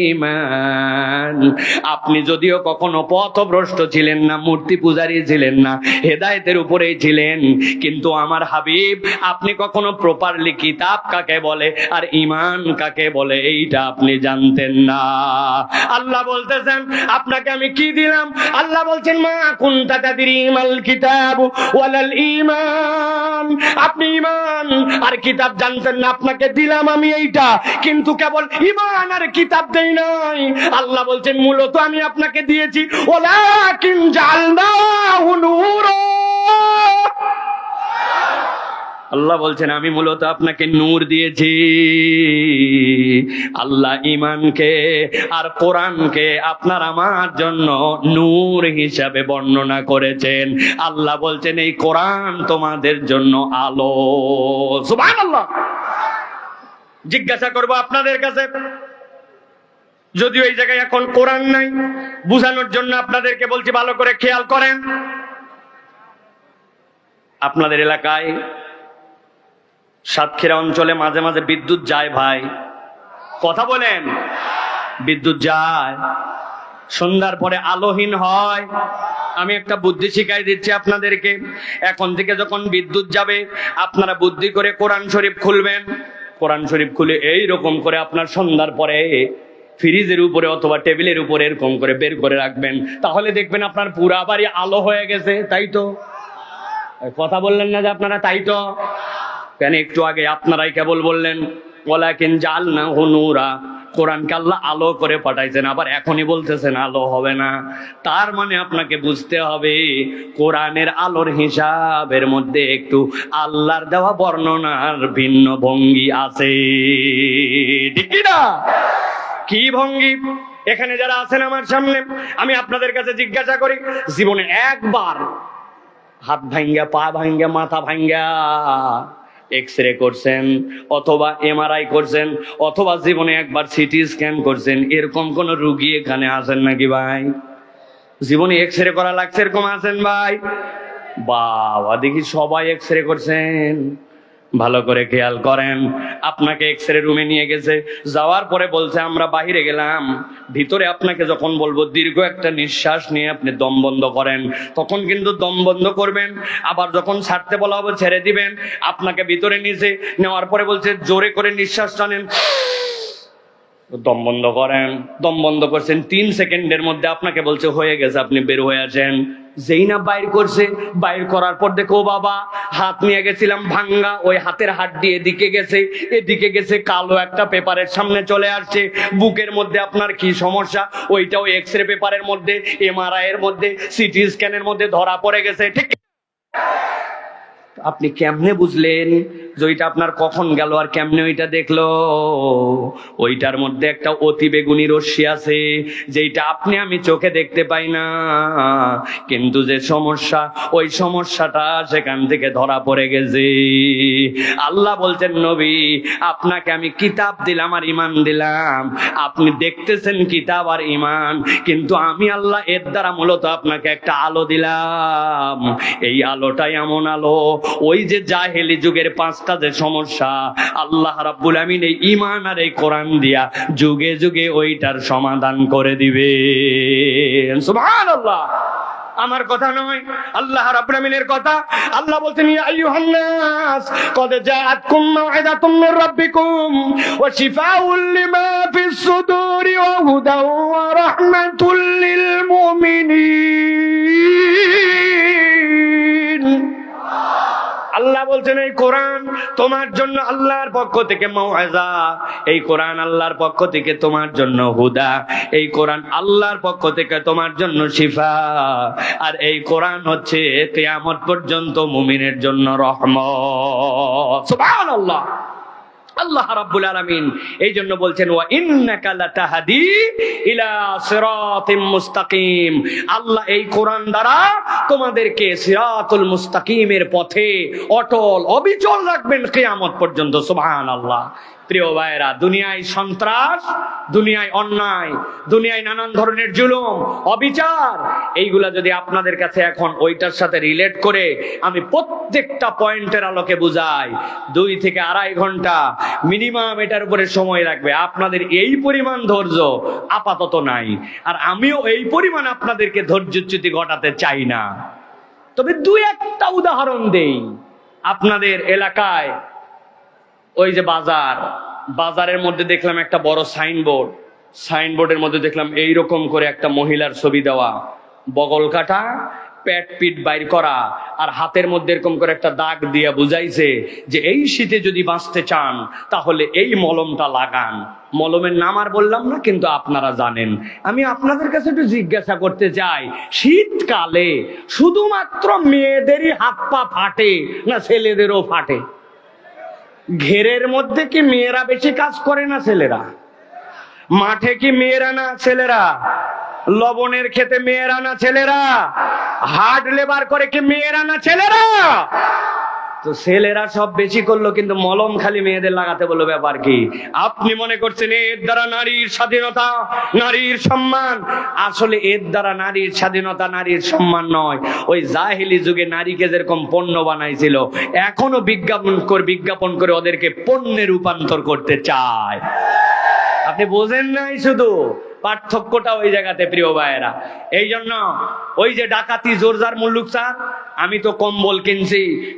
ঈমান। আপনি যদিও কখনো পথভ্রষ্ট ছিলেন না, মূর্তি পূজারী ছিলেন না, হেদায়েতের উপরেই ছিলেন, কিন্তু আমার হাবিব আপনি কখনো প্রপারলি কিতাব কাকে বলে আর ঈমান কাকে বলে এইটা আপনি জানতেন না। আল্লাহ বলতেছেন, আপনাকে আমি কি দিলাম? আল্লাহ বলছেন, মা কুনতা তাদরি মাল কিতাবু ওয়ালাল ঈমান। আপনি ঈমান আর কিতাব জানতেন না, আপনাকে দিলাম আমি এইটা, কিন্তু কেবল ঈমান আর কিতাব দেই নাই। আল্লাহ বলছেন, মূলত আমি আপনাকে দিয়েছি ওয়ালাকিন জাআলনাহু নূরা। আল্লাহ বলছেন, আমি মূলত আপনাকে নূর দিয়েছি। আল্লাহ ঈমানকে আর কোরআনকে আপনার আমার জন্য নূর হিসাবে বর্ণনা করেছেন। আল্লাহ বলছেন, এই কোরআন তোমাদের জন্য আলো। সুবহানাল্লাহ। জিজ্ঞাসা করব আপনাদের কাছে, যদিও এই জায়গায় এখন কোরআন নাই, বুঝানোর জন্য আপনাদেরকে বলছি, ভালো করে খেয়াল করেন। আপনাদের এলাকায় সাতক্ষীরা অঞ্চলে মাঝে মাঝে বিদ্যুৎ যায় ভাই, কথা বলেন, বিদ্যুৎ যায়, সন্ধ্যার পরে আলোহীন হয়। আমি একটা বুদ্ধি শিখাই দিচ্ছি আপনাদেরকে। এখন থেকে যখন বিদ্যুৎ যাবে, আপনারা বুদ্ধি করে কোরআন শরীফ খুলবেন। কোরআন শরীফ খুলে এই রকম করে আপনার সন্ধ্যার পরে ফ্রিজের উপরে অথবা টেবিলের উপরে এরকম করে বের করে রাখবেন, তাহলে দেখবেন আপনার পুরা বাড়ি আলো হয়ে গেছে। তাই তো? কথা বললেন না যে আপনারা? তাই তো? কেন একটু আগে আপনারাই কেবল বললেন ওয়ালাকিন জাআলনাহু নূরা, কোরআনকে আল্লাহ আলো করে পাঠাইছেন, আবার এখনই বলতেছেন আলো হবে না। তার মানে আপনাকে বুঝতে হবে কোরআনের আলোর হিসাবের মধ্যে একটু আল্লাহর দেওয়া বর্ণনার ভিন্ন ভঙ্গি আছে, ঠিক কি না? কি ভঙ্গি? এখানে যারা আছেন আমার সামনে, আমি আপনাদের কাছে জিজ্ঞাসা করি, জীবনে একবার হাত ভাঙ্গা, পা ভাঙ্গা, মাথা ভাঙ্গা এক্সরে করছেন অথবা এমআরআই করছেন অথবা জীবনে একবার সিটি স্ক্যান করছেন, এরকম কোন রুগী এখানে আছেন নাকি ভাই? জীবনে এক্সরে করা লাগছে এরকম আছেন ভাই? বাবা, দেখি সবাই এক্সরে করছেন। ভালো করে খেয়াল করেন, আপনাকে এক্সরে রুমে নিয়ে গেছে, যাওয়ার পরে বলছে আমরা বাহিরে গেলাম, ভিতরে আপনাকে যখন বলবো দীর্ঘ একটা নিঃশ্বাস নিয়ে আপনি দম বন্ধ করেন, তখন কিন্তু দম বন্ধ করবেন। আবার যখন ছাড়তে বলা হবে ছেড়ে দিবেন। আপনাকে ভিতরে নিচে নেওয়ার পরে বলছে জোরে করে নিঃশ্বাস টানেন, দম বন্ধ করেন। দম বন্ধ করছেন, 3 সেকেন্ডের মধ্যে আপনাকে বলছে হয়ে গেছে, আপনি বের হয়ে আসেন। যেই না বাইর করছে, বাইর করার পর দেখো বাবা, হাত নিয়ে গেছিলাম ভাঙ্গা, ওই হাতের হাড্ডি এদিকে গেছে, এদিকে গেছে, কালো একটা পেপারের সামনে চলে আসছে। বুকের মধ্যে আপনার কি সমস্যা, ওইটাও এক্সরে পেপারের মধ্যে, এমআরআই এর মধ্যে, সিটি স্ক্যানের মধ্যে ধরা পড়ে গেছে। ঠিক আপনি কেমনে বুঝলেন যে ওইটা আপনার কখন গেল আর কেমনে ওইটা দেখলো? ওইটার মধ্যে একটা অতি বেগুনি রশ্মি আছে, যেটা আপনি আমি চোখে দেখতে পাই না, কিন্তু যে সমস্যা, ওই সমস্যাটা সেখান থেকে ধরা পড়ে গেছে। আল্লাহ বলছেন, নবী আপনাকে আমি কিতাব দিলাম আর ঈমান দিলাম, আপনি দেখতেছেন কিতাব আর ঈমান, কিন্তু আমি আল্লাহ এর দ্বারা মূলত আপনাকে একটা আলো দিলাম। এই আলোটাই এমন আলো, ওই যে জাহেলি যুগের 5টা যে সমস্যা, আল্লাহ রাব্বুল আমিন এই ঈমান আর এই কোরআন দিয়া যুগে যুগে ওইটার সমাধান করে দিবে। সুবহানাল্লাহ। আমার কথা নয়, আল্লাহ রাব্বুল আমিনের কথা। আল্লাহ বলতেন, ইয়া আইয়ুহান নাস কদ জাআতকুম মাউইযাতুম মির রাব্বিকুম ওয়া শিফাউল লিমা ফিস সুদুরি ওয়া হুদাও ওয়া রাহমাতুল লিল মুমিনিন। মুমিনিন। আল্লাহ বলছেন এই কোরআন তোমার জন্য আল্লাহর পক্ষ থেকে মাউইজা, এই কোরআন আল্লাহর পক্ষ থেকে তোমার জন্য হুদা, এই কোরআন আল্লাহর পক্ষ থেকে তোমার জন্য শিফা, আর এই কোরআন হচ্ছে কিয়ামত পর্যন্ত মুমিনের জন্য রহমত। সুবহানাল্লাহ। আল্লাহ রাব্বুল আলামিন এই জন্য বলছেন ওয়া ইন্নাকা লাতাহদি ইলা সিরাতিম মুস্তাকিম। আল্লাহ এই কোরআন দ্বারা তোমাদেরকে সিরাতুল মুস্তাকিমের পথে অটল অবিচল রাখবেন কিয়ামত পর্যন্ত। সুবহানাল্লাহ। প্রিয় ভাইরা, দুনিয়ায় সন্ত্রাস, দুনিয়ায় অন্যায়, দুনিয়ায় নানান ধরনের জুলুম, অবিচার, এইগুলা যদি আপনাদের কাছে এখন ওইটার সাথে রিলেট করে আমি প্রত্যেকটা পয়েন্টের আলোকে বুঝাই, 2 থেকে 2.5 ঘন্টা মিনিমাম এটার উপরে সময় লাগবে। আপনাদের এই পরিমাণ ধৈর্য আপাতত নাই, আর আমিও এই পরিমাণ আপনাদেরকে ধৈর্যচ্যুতি ঘটাতে চাই না। তবে 2-1টা উদাহরণ দেই। আপনাদের এলাকায় ওই যে বাজারের মধ্যে দেখলাম একটা বড় সাইনবোর্ড, সাইনবোর্ডের মধ্যে দেখলাম এইরকম করে একটা মহিলার ছবি দেওয়া, বগল কাটা, পেট পিট বাইর করা, আর হাতের মধ্যে এরকম করে একটা দাগ দিয়া বুঝাইছে যে এই শীতে যদি বাঁচতে চান তাহলে এই মলমটা লাগান। মলমের নাম আর বললাম না, কিন্তু আপনারা জানেন। আমি আপনাদের কাছে একটু জিজ্ঞাসা করতে চাই, শীতকালে শুধুমাত্র মেয়েদেরই হাত পা ফাটে না ছেলেদেরও ফাটে? ঘেরের মধ্যে কি মেয়েরা বেশি কাজ করে না ছেলেরা? মাঠে কি মেয়েরা না ছেলেরা? লবণের খেতে মেয়েরা না ছেলেরা? হার্ড লেবার করে কি মেয়েরা না ছেলেরা? তো ছেলেরা সব বেশি করলো, কিন্তু মলম খালি মেয়েদের লাগাতে বললো। ব্যাপার কি? আপনি মনে করছেন এর দ্বারা নারীর স্বাধীনতা, নারীর সম্মান? আসলে এর দ্বারা নারীর স্বাধীনতা, নারীর সম্মান নয়। ওই জাহেলি যুগে নারীকে যেরকম পণ্য বানাইছিল, এখনো বিজ্ঞাপন করে ওদেরকে পণ্যে রূপান্তর করতে চায়। আপনি বোঝেন নাই, শুধু পার্থক্যটা ওই জায়গাতে। প্রিয় ভাইয়েরা, এই জন্য ওই যে ডাকাতি জোরজার মুল্লুক স্যার, আমি তো কম্বল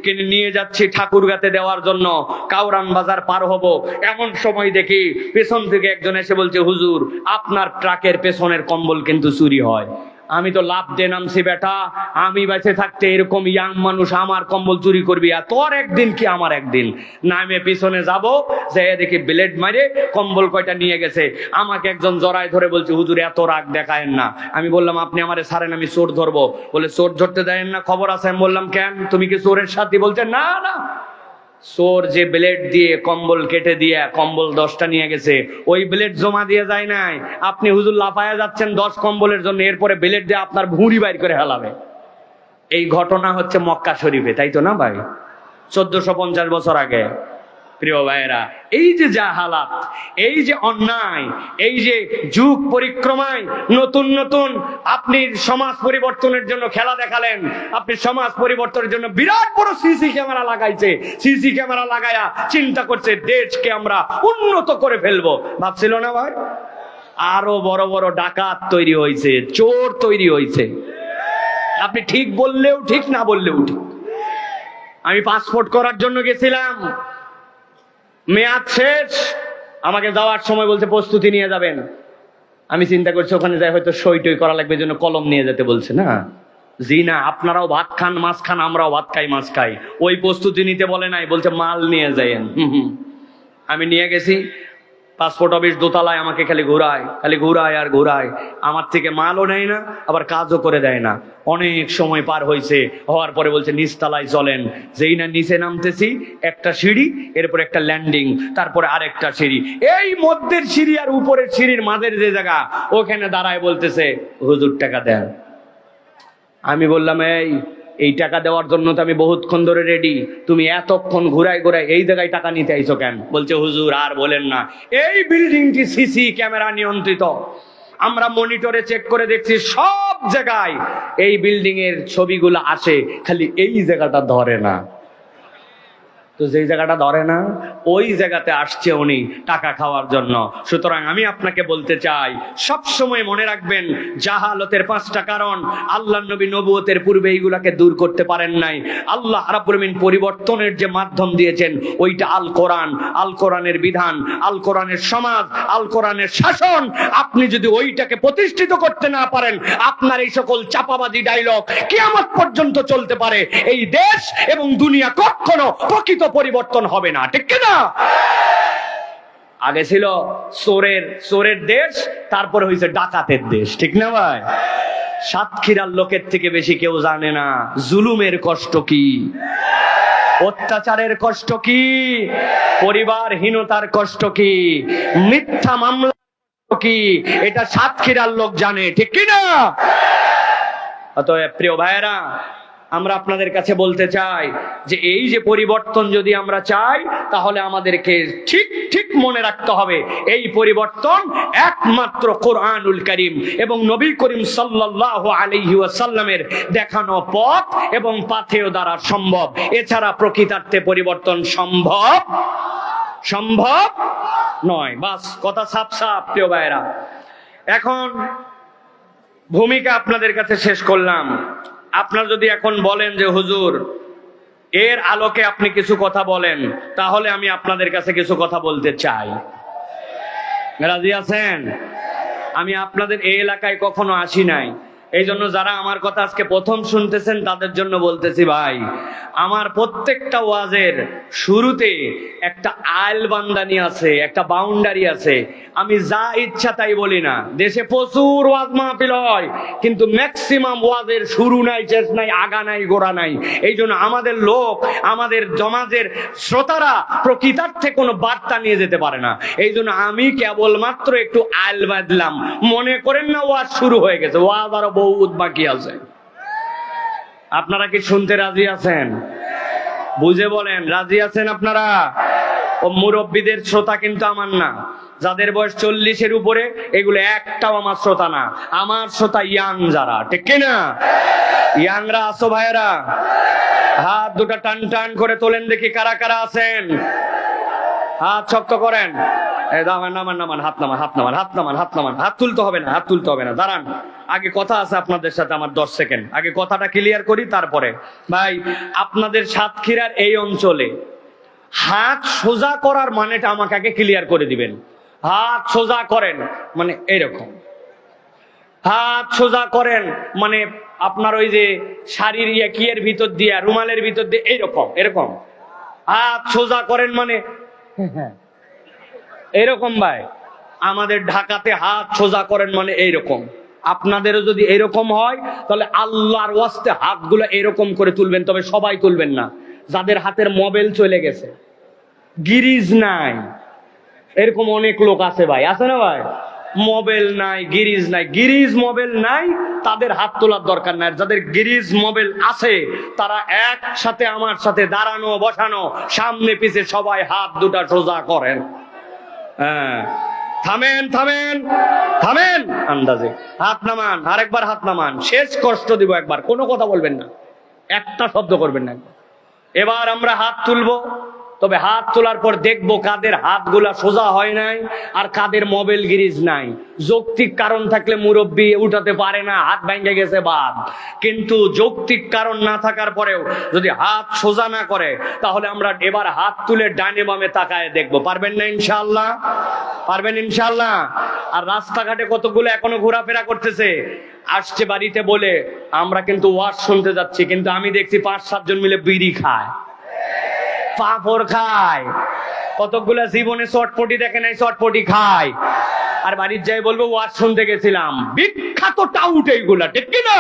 কিনে নিয়ে যাচ্ছি ঠাকুরগাতে দেওয়ার জন্য, কাউরান বাজার পার হব, এমন সময় দেখি পেছন থেকে একজন এসে বলছে, হুজুর আপনার ট্রাকের পেছনের কম্বল কিন্তু চুরি হয়। আমি তো লাভ দিয়ে নামছি, বেটা আমি বেঁচে থাকতে এরকম ইয়াং মানুষ আমার কম্বল চুরি করবি, আর তোর একদিন কি আমার একদিন। নামে পিছনে যাব, যে দেখি ব্লেড মারে কম্বল কয়টা নিয়ে গেছে। আমাকে একজন জড়ায় ধরে বলছে, হুজুর এত রাগ দেখায়েন না। আমি বললাম, আপনি আমারে ছাড়েন, আমি চোর ধরবো। বলে, চোর ধরতে দেন না, খবর আছে? আমি বললাম, কেন, তুমি কি চোরের সাথী? বলছে, না না, চোর যে ব্লেড দিয়ে কম্বল কেটে দিয়ে কম্বল 10টা নিয়ে গেছে, ওই ব্লেড জমা দিয়ে যায় নাই। আপনি হুজুর লাফায়া যাচ্ছেন 10 কম্বলের জন্য, এরপরে ব্লেড দিয়ে আপনার ভুঁড়ি বাইর করে হেলাবে। এই ঘটনা হচ্ছে মক্কা শরীফে, তাই তো না ভাই? 1450 বছর আগে। প্রিয় ভাইয়েরা, এই যে জাহালাত, এই যে অন্যায়, এই যে যুগ পরিক্রমায় নতুন নতুন আপনি সমাজ পরিবর্তনের জন্য খেলা দেখালেন। আপনি সমাজ পরিবর্তনের জন্য বিরাট বড় সিসি ক্যামেরা লাগাইছে, সিসি ক্যামেরা লাগায়া চিন্তা করছে দেশকে আমরা উন্নত করে ফেলবো। ভাবছিল না ভাই? আরো বড় বড় ডাকাত তৈরি হয়েছে, চোর তৈরি হয়েছে। আপনি ঠিক বললেও ঠিক, না বললেও ঠিক। আমি পাসপোর্ট করার জন্য গেছিলাম, মেয়াদ শেষ, আমাকে যাওয়ার সময় বলছে প্রস্তুতি নিয়ে যাবেন। আমি চিন্তা করছি ওখানে যাই হয়তো সই টই করা লাগবে, জন্য কলম নিয়ে যেতে বলছে। না জি না, আপনারাও ভাত খান মাছ খান, আমরাও ভাত খাই মাছ খাই। ওই প্রস্তুতি নিতে বলে নাই, বলছে মাল নিয়ে যাইয়েন। আমি নিয়ে গেছি। পাসপোর্ট অফিস দোতলায়, আমাকে খালি ঘুরায় আর ঘুরায়। আমার থেকে মালও নেয় না, আবার কাজও করে দেয় না। অনেক সময় পার হয়েছে, হওয়ার পরে বলছে নিচতলায় চলেন। যেই না নিচে নামতেছি, একটা সিঁড়ি, এরপর একটা ল্যান্ডিং, তারপরে আরেকটা সিঁড়ি। এই মধ্যের সিঁড়ি আর উপরের সিঁড়ির মাঝের যে জায়গা, ওখানে দাঁড়ায় বলতেছে, হুজুর টাকা দেন। আমি বললাম, এই টাকা দেওয়ার জন্য তো আমি বহুতক্ষণ ধরে রেডি, তুমি এতক্ষণ ঘুরাই এই জায়গায় টাকা নিতে আইছো কেন? বলছে, হুজুর আর বলেন না, এই বিল্ডিংটি সিসি ক্যামেরা নিয়ন্ত্রিত। আমরা মনিটরে চেক করে দেখছি, সব জায়গায় এই বিল্ডিং এর ছবিগুলো আসে, খালি এই জায়গাটা ধরে না। তো যেই জায়গাটা ধরে না ওই জায়গাতে আসছে উনি টাকা খাওয়ার জন্য। সুতরাং আমি আপনাকে বলতে চাই, সব সময় মনে রাখবেন জাহালতের 5টা কারণ। আল্লাহ নবী নবুয়তের পূর্বে এইগুলাকে দূর করতে পারেন নাই। আল্লাহ রাব্বুল আমিন পরিবর্তনের যে মাধ্যম দিয়েছেন ওইটা আল কোরআন, আল কোরআনের বিধান, আল কোরআনের সমাজ, আল কোরআনের শাসন। আপনি যদি ওইটাকে প্রতিষ্ঠিত করতে না পারেন, আপনার এই সকল চাপাবাজি ডায়লগ কিয়ামত পর্যন্ত চলতে পারে। এই দেশ এবং দুনিয়া কখনো প্রকৃত পরিবর্তন হবে না, ঠিক কি না? আগে ছিল চোরের দেশ, তারপরে হয়েছে ডাকাতের দেশ, ঠিক না ভাই? সাতক্ষীরার লোকের থেকে বেশি কেউ জানে না জুলুমের কষ্ট কি, অত্যাচারের কষ্ট কি, পরিবারহীনতার কষ্ট কি, মিথ্যা মামলা কি, এটা সাতক্ষীরার লোক জানে, ঠিক কি না? অতএব প্রিয় ভাইয়েরা, আমরা আপনাদের কাছে বলতে চাই যে এই যে পরিবর্তন যদি আমরা চাই, তাহলে আমাদেরকে ঠিক ঠিক মনে রাখতে হবে এই পরিবর্তন একমাত্র কোরআনুল কারীম এবং নবী করিম সাল্লাল্লাহু আলাইহি ওয়াসাল্লামের দেখানো পথ এবং পাথেয় দ্বারা সম্ভব। এছাড়া প্রকৃতার্থে পরিবর্তন সম্ভব নয়। বাস, কথা সাফ সাফ প্রিয় ভাইয়েরা। এখন ভূমিকা আপনাদের কাছে শেষ করলাম। আপনারা যদি এখন বলেন যে হুজুর এর আলোকে আপনি কিছু কথা বলেন, তাহলে আমি আপনাদের কাছে কিছু কথা বলতে চাই। রাজি আছেন? আমি আপনাদের এই এলাকায় কখনো আসি নাই, এই জন্য যারা আমার কথা আজকে প্রথম শুনতেছেন তাদের জন্য বলতেছি, ভাই আমার প্রত্যেকটা ওয়াজের শুরুতে একটা আইল বান্দানি আছে, একটা বাউন্ডারি আছে। আমি যা ইচ্ছা তাই বলি না। দেশে প্রচুর ওয়াজ মাহফিল হয়, কিন্তু ম্যাক্সিমাম ওয়াজের শুরু নাই, শেষ নাই, আগা নাই, গোড়া নাই। এই জন্য আমাদের লোক, আমাদের সমাজের শ্রোতারা প্রকৃতার্থে কোনো বার্তা নিয়ে যেতে পারে না। এই জন্য আমি কেবলমাত্র একটু আইল বাঁধলাম। মনে করেন না ওয়াজ শুরু হয়ে গেছে, ওয়াজ আরো বহুত বাকি আছে। আপনারা কি শুনতে রাজি আছেন? বুঝে বলেন, রাজি আছেন আপনারা? ও মুরব্বীদের শ্রোতা কিন্তু আমার না, যাদের বয়স 40-এর উপরে, এগুলো একটাও আমার শ্রোতা না। আমার শ্রোতা ইয়াং যারা, ঠিক কিনা? ইয়াংরা আছো ভাইয়েরা? হাত দুটা টান টান করে তোলেন দেখি, কারা কারা আছেন? হাত শক্ত করেন। নামান, হাত নামান। হাত তুলতে হবে না, দাঁড়ান। আগে কথা আছে আপনাদের সাথে আমার, 10 সেকেন্ড আগে কথাটা ক্লিয়ার করি, তারপরে। ভাই, আপনাদের সাতক্ষীরার এই অঞ্চলে হাত সোজা করার মানেটা আমাকে আগে ক্লিয়ার করে দিবেন। হাত সোজা করেন মানে এইরকম, হাত সোজা করেন মানে আপনার ওই যে শাড়ির কিয়ের ভিতর দিয়ে, রুমালের ভিতর দিয়ে এরকম হাত সোজা করেন মানে এইরকম। ভাই, আমাদের ঢাকাতে হাত সোজা করেন মানে এইরকম। আপনাদেরও যদি এরকম হয়, তাহলে আল্লাহর ওয়াস্তে হাতগুলো এরকম করে তুলবেন, তবে সবাই তুলবেন না। যাদের হাতের মোবাইল চলে গেছে, গিরিজ নাই, এরকম অনেক লোক আছে ভাই, আছে না ভাই? মোবাইল নাই, গিরিজ মোবাইল নাই, তাদের হাত তোলার দরকার নাই। যাদের গিরিজ মোবাইল আছে তারা একসাথে আমার সাথে দাঁড়ানো বসানো সামনে পিছে সবাই হাত দুটা সোজা করেন। হ্যাঁ, থামেন, আন্দাজে হাত নামান, আরেকবার হাত নামান। শেষ কষ্ট দিব একবার, কোনো কথা বলবেন না, একটা শব্দ করবেন না। এবার আমরা হাত তুলবো, তবে হাত তোলার পর দেখবো কাদের হাতগুলা সোজা হয় নাই আর কাদের মোবাইল গিরিজ নাই। যৌক্তিক কারণ থাকলে মুরব্বী উঠাতে পারে না, হাত ভেঙে গেছে বাদ। কিন্তু যৌক্তিক কারণ না থাকার পরেও যদি হাত সোজা না করে, তাহলে আমরা এবার হাত তুলে ডানে বামে তাকায় দেখবো। পারবেন না ইনশাআল্লাহ? পারবেন ইনশাআল্লাহ? আর রাস্তাঘাটে কতগুলো এখনো ঘোরাফেরা করতেছে, আসছে বাড়িতে বলে আমরা কিন্তু ওয়াজ শুনতে যাচ্ছি, কিন্তু আমি দেখছি 5-7 জন মিলে বিড়ি খায়, পাঁপড় খায়, কতগুলা জীবনে চটপটি দেখে নাই, চটপটি খায়। আর বাড়ির যাই বলবো ওয়াজ শুনতে গেছিলাম। বিখ্যাত টাউট এইগুলা, ঠিক কিনা?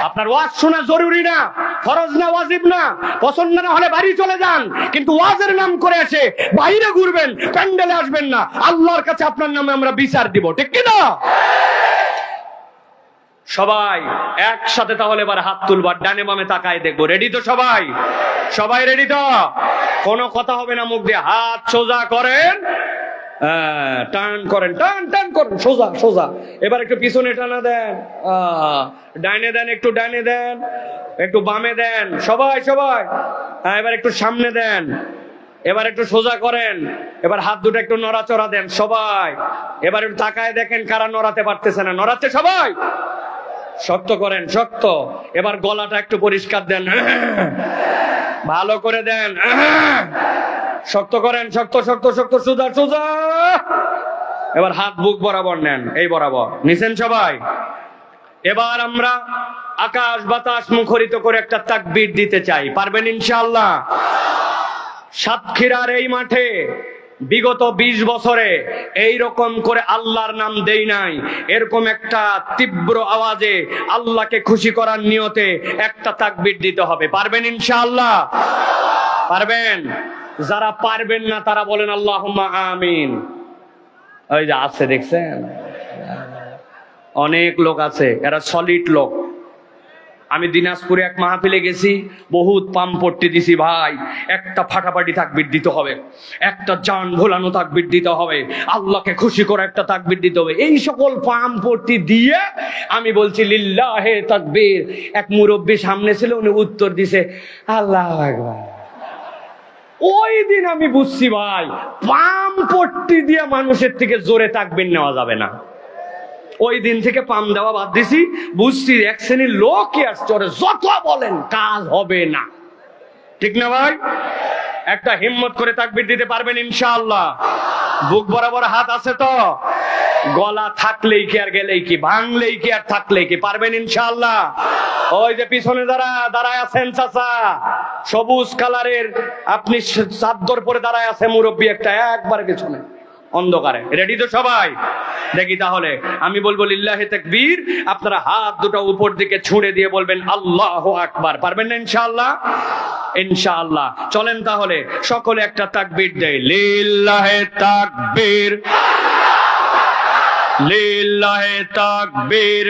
আপনার ওয়াজ শোনা জরুরি না, ফরজ না, ওয়াজিব না। পছন্দ না হলে বাড়ি চলে যান, কিন্তু ওয়াজের নাম করে এসে বাইরে ঘুরবেন, প্যান্ডেলে আসবেন না। আল্লাহর কাছে আপনার নামে আমরা বিচার দিব, ঠিক কিনা? সবাই একসাথে তাহলে এবার হাত তুলবার, ডানে বামে তাকায় দেখবো। রেডি তো সবাই? সবাই রেডি তো? কোনো কথা হবে না মুখ দিয়ে। হাত সোজা করেন, টান করেন, টান টান করেন, সোজা সোজা। এবার একটু পিছনে টানা দেন, ডাইনে দেন, একটু ডাইনে দেন, একটু বামে দেন, সবাই সবাই। এবার একটু সামনে দেন, এবার একটু সোজা করেন, এবার হাত দুটো একটু নড়াচড়া দেন সবাই। এবার একটু তাকায় দেখেন কারা নড়াতে পারতেছে না, নড়াচ্ছে সবাই, শক্ত করেন শক্ত। এবার গলাটা একটু পরিষ্কার দেন, ভালো করে দেন, শক্ত করেন, শক্ত শক্ত শক্ত, সোজা সোজা। এবার হাত বুক বরাবর নেন, এই বরাবর নিছেন সবাই। এবার আমরা আকাশ বাতাস মুখরিত করে একটা তাকবীর দিতে চাই, পারবেন ইনশাআল্লাহ? সাতক্ষীরার এই মাঠে বিগত 20 বছরে এই রকম করে আল্লাহর নাম দেই নাই, এরকম একটা তীব্র আওয়াজে আল্লাহকে খুশি করার নিয়তে একটা তাকবীর দিতে হবে, পারবেন ইনশাআল্লাহ? পারবেন? যারা পারবেন না তারা বলেন আল্লাহুম্মা আমিন। ওই যে আছে দেখছেন, অনেক লোক আছে, এরা সলিড লোক। আমি দিনাজপুরে এক মাহফিলে গেছি, বহুত পাম পট্টি দিছি ভাই। একটা ফাটাফাটি তাকবীর দিতে হবে, একটা জান ভোলানো তাকবীর দিতে হবে, আল্লাহকে খুশি করে একটা তাকবীর দিতে হবে। এই সকল পাম পট্টি দিয়ে আমি বলছি লিল্লাহে তাকবীর। এক মুরব্বী সামনে ছিল, উনি উত্তর দিছে আল্লাহু আকবার। ওই দিন আমি বুঝছি ভাই, পাম পট্টি দিয়ে মানুষের থেকে জোরে তাকবীর নেওয়া যাবে না। ওই দিন থেকে পাম দেওয়া বাদ দিছি, বুঝছি এক শ্রেণীর লোকই আসছে, যত বলেন কাজ হবে না, ঠিক না ভাই? একটা হিম্মত করে তাকবীর দিতে পারবেন ইনশাআল্লাহ? বুক বরাবর হাত আছে তো? গলা থাকলেই কি আর গেলেই কি, ভাঙলেই কি আর থাকলেই কি, পারবেন ইনশাআল্লাহ? ওই যে পিছনে দাঁড়ায় আছেন চাচা, সবুজ কালারের আপনি চাদর পরে দাঁড়ায় আছে মুরব্বী একটা, একবার পিছনে অন্ধকারে, রেডি তো সবাই? দেখি তাহলে আমি বলবো লিল্লাহে তাকবীর, আপনারা হাত দুটো উপর দিকে ছুঁড়ে দিয়ে বলবেন আল্লাহু আকবার, পারবেন না ইনশাআল্লাহ? ইনশাআল্লাহ। চলেন তাহলে সকলে একটা তাকবীর দেই, লিল্লাহে তাকবীর, লিল্লাহে তাকবীর।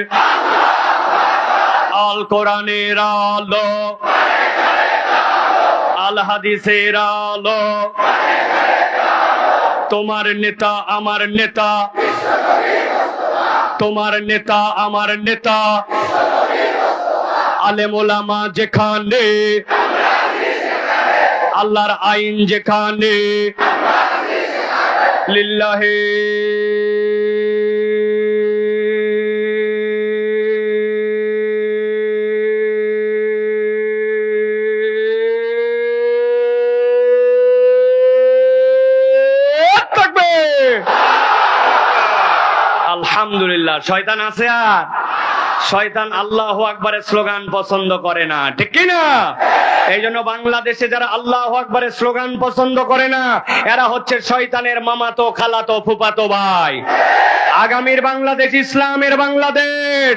আল কোরআনের আলো, আল হাদিসের আলো, তোমার নেতা আমার নেতা, তোমার নেতা আমার নেতা, আলেম ওলামা যেখানে, আল্লাহর আইন যেখানে, লিল্লাহে আলহামদুলিল্লাহ। শয়তান আছে? আর শয়তান আল্লাহু আকবারের স্লোগান পছন্দ করে না, ঠিক কি না? এই জন্য বাংলাদেশে যারা আল্লাহু আকবারের স্লোগান পছন্দ করে না, এরা হচ্ছে শয়তানের মামাতো খালাতো ফুফাতো ভাই। আগামীর বাংলাদেশ ইসলামের বাংলাদেশ,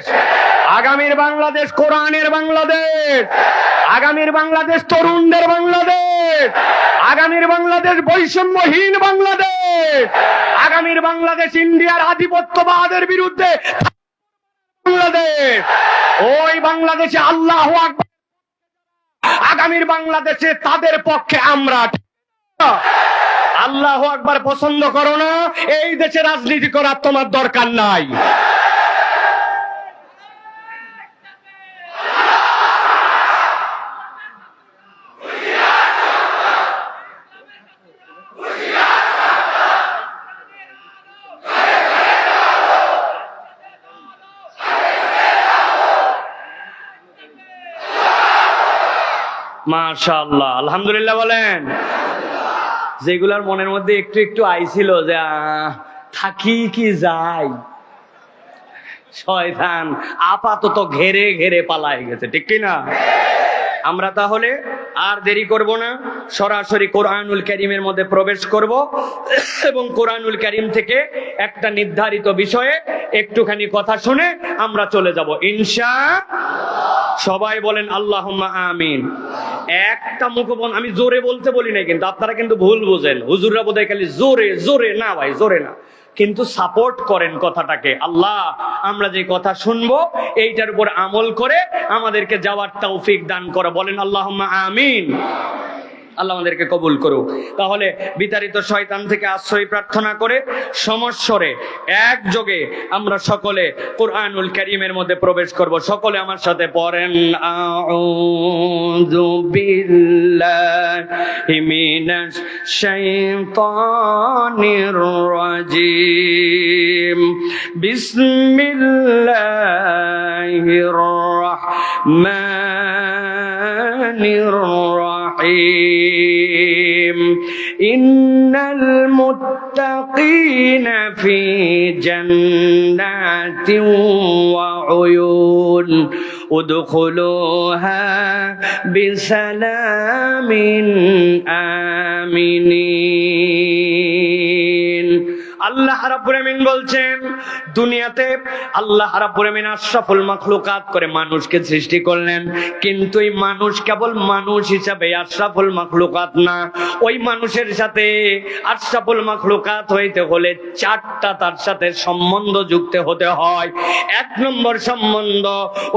আগামীর বাংলাদেশ কোরআনের বাংলাদেশ, আগামীর বাংলাদেশ তরুণদের বাংলাদেশ, আগামীর বাংলাদেশ বৈষম্যহীন বাংলাদেশ, আগামীর বাংলাদেশ ইন্ডিয়ার আধিপত্যবাদের বিরুদ্ধে বাংলাদেশ। ওই বাংলাদেশে আল্লাহু আকবার, আগামীর বাংলাদেশে তাদের পক্ষে আমরা। আল্লাহু আকবার পছন্দ করো না, এই দেশে রাজনীতি করার তোমার দরকার নাই। মাশাআল্লাহ, আলহামদুলিল্লাহ বলেন। যেগুলার মনের মধ্যে একটু একটু আইছিল যে থাকি কি যাই, শয়তান আপাতত ঘেরে ঘেরে পালায় গেছে, ঠিক কি না? আমরা তাহলে আর দেরি করব না, সরাসরি কোরআনুল কারীমের মধ্যে প্রবেশ করব এবং কোরআনুল কারীম থেকে একটা নির্ধারিত বিষয়ে একটুখানি কথা শুনে আমরা চলে যাব ইনশাআল্লাহ। সবাই বলেন আল্লাহুম্মা আমিন। একটা মুখবন্ধ, আমি জোরে বলতে বলি নাই, কিন্তু আপনারা কিন্তু ভুল বুঝেন, হুজুররা বোধহয় খালি জোরে জোরে, না ভাই জোরে না, কিন্তু সাপোর্ট করেন কথাটাকে। আল্লাহ আমরা যে কথা শুনবো এইটার উপর আমল করে আমাদেরকে যাওয়ার তৌফিক দান করো, বলেন আল্লাহুম্মা আমিন। আল্লাহ আমাদেরকে কবুল করুক। তাহলে বিতাড়িত শয়তান থেকে আশ্রয় প্রার্থনা করে সমস্বরে একযোগে আমরা সকলে কুরআনুল কারীমের মধ্যে প্রবেশ করব। সকলে আমার সাথে পড়েন, আউযু বিল্লাহি মিনাশ শাইতানির রাজীম, বিসমিল্লাহির রাহমানির রাহিম। ইন্নাল মুত্তাকিনা ফি জান্নাতিন ওয়া উয়ুন উদখুলুহা বিসালামিন আমিনিন। আল্লাহ রাব্বুল আমিন বলছেন, দুনিয়াতে আল্লাহ রাব্বুল আমিন আশরাফুল মাখলুকাত করে মানুষকে সৃষ্টি করলেন, কিন্তু এই মানুষ কেবল মানুষ হিসাবে আশরাফুল মাখলুকাত না। ওই মানুষের সাথে আশরাফুল মাখলুকাত হইতে হলে চারটা তার সাথে সম্বন্ধ যুক্ত হতে হয়। এক নম্বর সম্বন্ধ,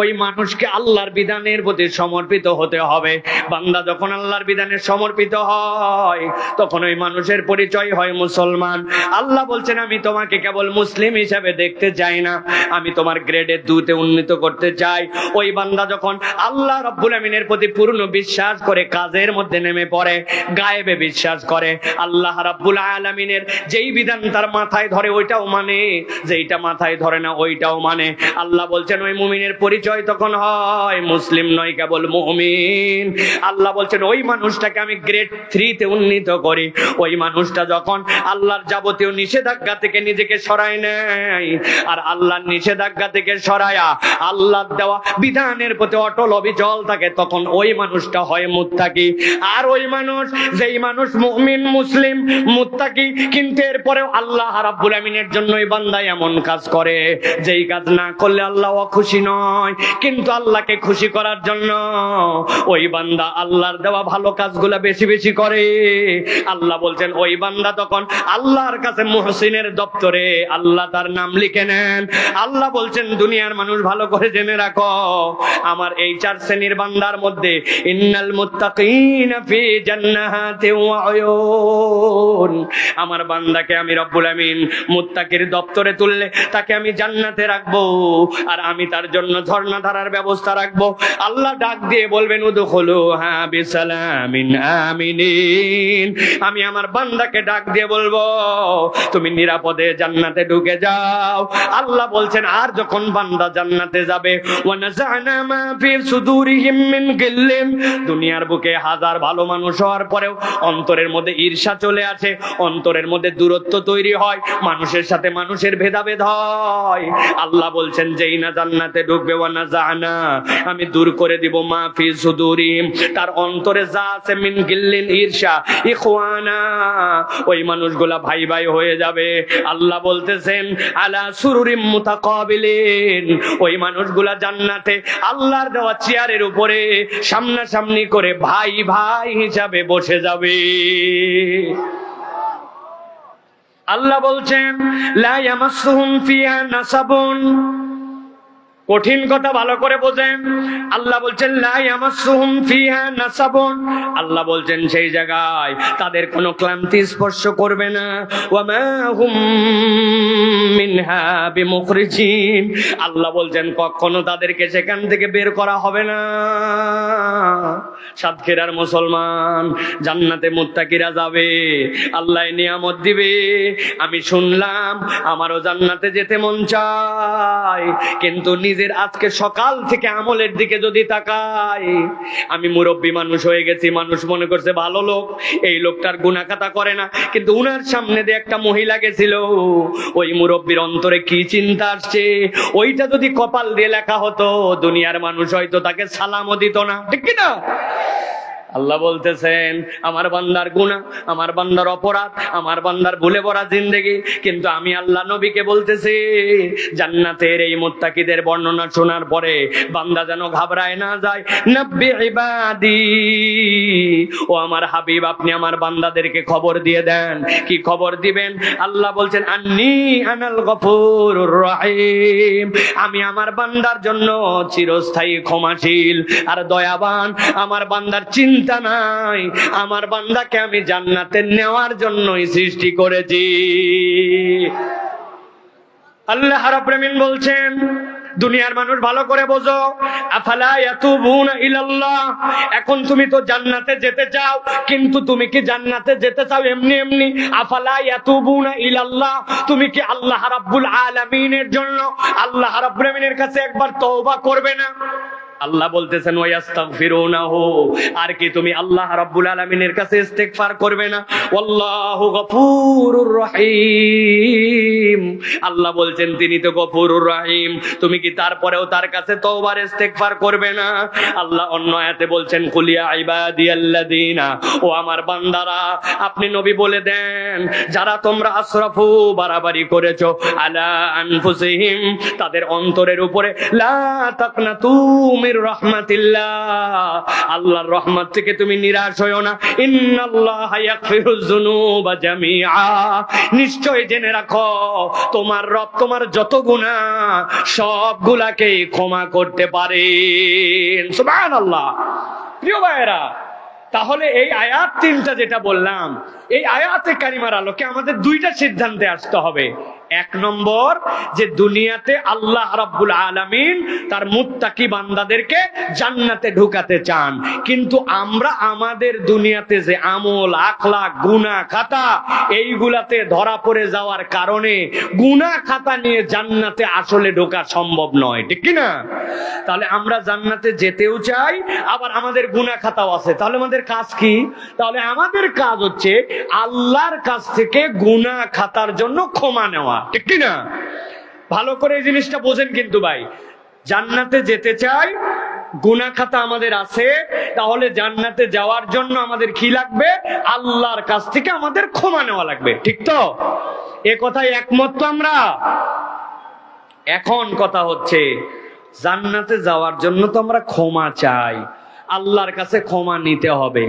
ওই মানুষকে আল্লাহর বিধানের প্রতি সমর্পিত হতে হবে। বান্দা যখন আল্লাহর বিধানে সমর্পিত হয় তখন ওই মানুষের পরিচয় হয় মুসলমান। আল্লাহ বলছেন, আমি তোমাকে কেবল মুসলিম হিসাবে দেখতে চাই না, আমি তোমার গ্রেডে 2তে উন্নীত করতে চাই। ওই বান্দা যখন আল্লাহ রাব্বুল আমিনের প্রতি পূর্ণ বিশ্বাস করে কাজের মধ্যে নেমে পড়ে, গায়েবে বিশ্বাস করে, আল্লাহ রাব্বুল আলামিনের যেই বিধান তার মাথায় ধরে ওইটাও মানে, যেইটা মাথায় ধরে না ওইটাও মানে। আল্লাহ বলছেন ওই মুমিনের পরিচয় তখন হয় মুসলিম নয়, কেবল মুমিন। আল্লাহ বলছেন ওই মানুষটাকে আমি গ্রেড 3তে উন্নীত করি। ওই মানুষটা যখন আল্লাহর যাবতীয় নিষেধাজ্ঞা থেকে নিজেকে সরায় নেয় আর আল্লাহর নিষেধাজ্ঞা থেকে সরায়া আল্লাহর দেওয়া বিধানের প্রতি অটল অবিচল থাকে, তখন ওই মানুষটা হয় মুত্তাকি। আর ওই মানুষ, যেই মানুষ মুমিন, মুসলিম, মুত্তাকি, কিন্তু এরপরেও আল্লাহ রাব্বুল আমিনের জন্য ওই বান্দা এমন কাজ করে যেই কাজ না করলে আল্লাহ খুশি নয়, কিন্তু আল্লাহকে খুশি করার জন্য ওই বান্দা আল্লাহর দেওয়া ভালো কাজগুলা বেশি বেশি করে। আল্লাহ বলছেন ওই বান্দা তখন আল্লাহর কাছে মুহসিনের দপ্তরে আল্লাহ তার নাম লিখে নেন। আল্লাহ বলছেন দুনিয়ার মানুষ ভালো করে জেনে রাখো, আমার এই 4 শ্রেণীর বান্দার মধ্যে ইন্নাল মুত্তাকিনা ফি জান্নাতিন ওয়া উয়ুন, আমার বান্দাকে আমি রব্বুল আমিন মুত্তাকির দপ্তরে তুললে তাকে আমি জান্নাতে রাখবো, আর আমি তার জন্য ঝর্ণা ধারার ব্যবস্থা রাখবো। আল্লাহ ডাক দিয়ে বলবেন উদখুলুহা বিসালামিন আমিনিন, আমি আমার বান্দাকে ডাক দিয়ে বলবো তুমি নিরাপদে জান্নাতে ঢুকে যাও। আল্লাহ বলছেন আর যখন বান্দা জান্নাতে যাবে, ওয়া নাযানা মা ফি সুদুরিহিম মিন গিল্লিন, দুনিয়ার বুকে হাজার ভালো মানুষ হওয়ার পরেও অন্তরের মধ্যে ঈর্ষা চলে আসে, অন্তরের মধ্যে দূরত্ব তৈরি হয়, মানুষের সাথে মানুষের ভেদাভেদ হয়। আল্লাহ বলছেন যেই না জান্নাতে ঢুকবে, ওয়া নাযানা, আমি দূর করে দিব মা ফি সুদুরিহিম, তার অন্তরে যা আছে, মিন গিল্লিন, ঈর্ষা, ইখওয়ানা, ওই মানুষগুলা ভাই ভাই হয়ে যাবে। আল্লাহ বলতেছেন আলা সুরুরিম মুতাকাবিলিন, ওই মানুষগুলা জান্নাতে আল্লাহর দেওয়া চেয়ারের উপরে সামনাসামনি করে ভাই ভাই হিসাবে বসে যাবে। আল্লাহ বলছেন লা ইয়ামাসসুহুম ফিহা নাসাবুন, কঠিন কথা ভালো করে বোঝেন। আল্লাহ বলছেন লা ইয়ামাসসুহুম ফিহা নাসাবুন, আল্লাহ বলছেন সেই জায়গায় তাদের কোনো ক্লান্তি স্পর্শ করবে না। ওয়া মা হুম মিনহা বিমুখরিজিন, আল্লাহ বলছেন কখনো তাদেরকে সেখান থেকে বের করা হবে না। সাতক্ষীরার মুসলমান, জান্নাতে মুত্তাকিরা যাবে, আল্লাহ নিয়ামত দিবে। আমি শুনলাম, আমারও জান্নাতে যেতে মন চায়, কিন্তু নিজের আজকে সকাল থেকে আমলের দিকে যদি তাকাই, আমি মুরব্বী মানুষ হয়ে গেছি, মানুষ মনে করছে ভালো লোক, এই লোকটার গুনাহ খাতা করে না, কিন্তু উনার সামনে দিয়ে একটা মহিলা গেছিল, ওই মুরব্বীর অন্তরে কি চিন্তা আসছে, ওইটা যদি কপাল দিয়ে লেখা হতো দুনিয়ার মানুষ হয়তো তাকে সালামও দিত না, ঠিক কি না? আল্লাহ বলতেছেন আমার বান্দার গুনাহ, আমার বান্দার অপরাধ, আমার বান্দার ভুলে ভরা জিন্দেগি, কিন্তু আমি আল্লাহ নবীকে বলতেছি জান্নাতের এই মুত্তাকিদের বর্ণনা শোনার পরে বান্দা যেন ঘাবড়ায় না যায়। নব্বি ইবাদি, ও আমার হাবিব আপনি আমার বান্দাদেরকে খবর দিয়ে দেন। কি খবর দিবেন? আল্লাহ বলছেন আন্নী আনাল গফুরুর রহিম, আমি আমার বান্দার জন্য চিরস্থায়ী ক্ষমাশীল আর দয়াবান। আমার বান্দার চিন্তা চিন্তা নাই, আমার বান্দাকে আমি জান্নাতে নেওয়ার জন্যই সৃষ্টি করেছি। আল্লাহ রাব্বুল আলামিন বলছেন, দুনিয়ার মানুষ ভালো করে বোঝো, আফালা ইয়াতুবুনা ইলাল্লাহ, এখন তুমি তো জান্নাতে যেতে চাও, কিন্তু তুমি কি জান্নাতে যেতে চাও এমনি এমনি? আফালা ইয়াতুবুনা ইলাল্লাহ, তুমি কি আল্লাহ রাব্বুল আলামিনের জন্য আল্লাহ রাব্বুল আলামিনের কাছে একবার তওবা করবে না? আল্লাহ বলতেছেন ওয়াস্তাগফিরুনাহু, আর কি তুমি আল্লাহ রাব্বুল আলামিনের কাছে ইস্তেগফার করবে না? আল্লাহু গফুরুর রহিম, আল্লাহ বলছেন তিনি তো গফুরুর রহিম, তুমি কি তারপরেও তার কাছে তওবার ইস্তেগফার করবে না? আল্লাহ অন্য আয়াতে বলছেন কুলিয়া ইবাদিয়াল্লাযিনা, ও আমার বান্দারা, আপনি নবী বলে দেন, যারা তোমরা আসরাফু বাড়াবাড়ি করেছো আলা আনফুসিহিম, তাদের অন্তরের উপরে, লা তাকনাতু রহমাতিল্লাহ, আল্লাহর রহমত থেকে তুমি নিরাশ হয়ো না। ইন্নাল্লাহা ইয়াগফিরুয যুনুবা জামিআ, নিশ্চয় জেনে রাখো তোমার রব তোমার যত গুনাহ সবগুলাকে ক্ষমা করতে পারেন। সুবহানাল্লাহ। প্রিয় ভাইয়েরা, তাহলে এই আয়াত তিনটা যেটা বললাম, এই আয়াতে কারিমার আলোকে আমাদের দুইটা সিদ্ধান্তে আসতে হবে। এক নম্বর, যে দুনিয়াতে আল্লাহ রাব্বুল আলামিন তার মুত্তাকি বান্দাদেরকে জান্নাতে ঢুকাতে চান, কিন্তু আমরা আমাদের দুনিয়াতে যে আমল আখলাক গুনাহ খাতা এইগুলাতে ধরা পড়ে যাওয়ার কারণে গুনাহ খাতা নিয়ে জান্নাতে আসলে ঢোকা সম্ভব নয়, ঠিক কি না? তাহলে আমরা জান্নাতে যেতেও চাই, আবার আমাদের গুনাহ খাতাও আছে, তাহলে আমাদের কাজ কি? তাহলে আমাদের কাজ হচ্ছে আল্লাহর কাছ থেকে গুনাহ খাতার জন্য ক্ষমা নেওয়া, ঠিক কি না? ভালো করে এই জিনিসটা বোঝেন কিন্তু ভাই, জান্নাতে যেতে চাই, গুনাহ খাতা আমাদের আছে, তাহলে জান্নাতে যাওয়ার জন্য আমাদের কি লাগবে? আল্লাহর কাছ থেকে আমাদের ক্ষমা নেওয়া লাগবে, ঠিক তো? এ কথায় একমত তো আমরা? এখন কথা হচ্ছে, জান্নাতে যাওয়ার জন্য তো আমরা ক্ষমা চাই, আল্লাহর কাছে ক্ষমা নিতে হবে,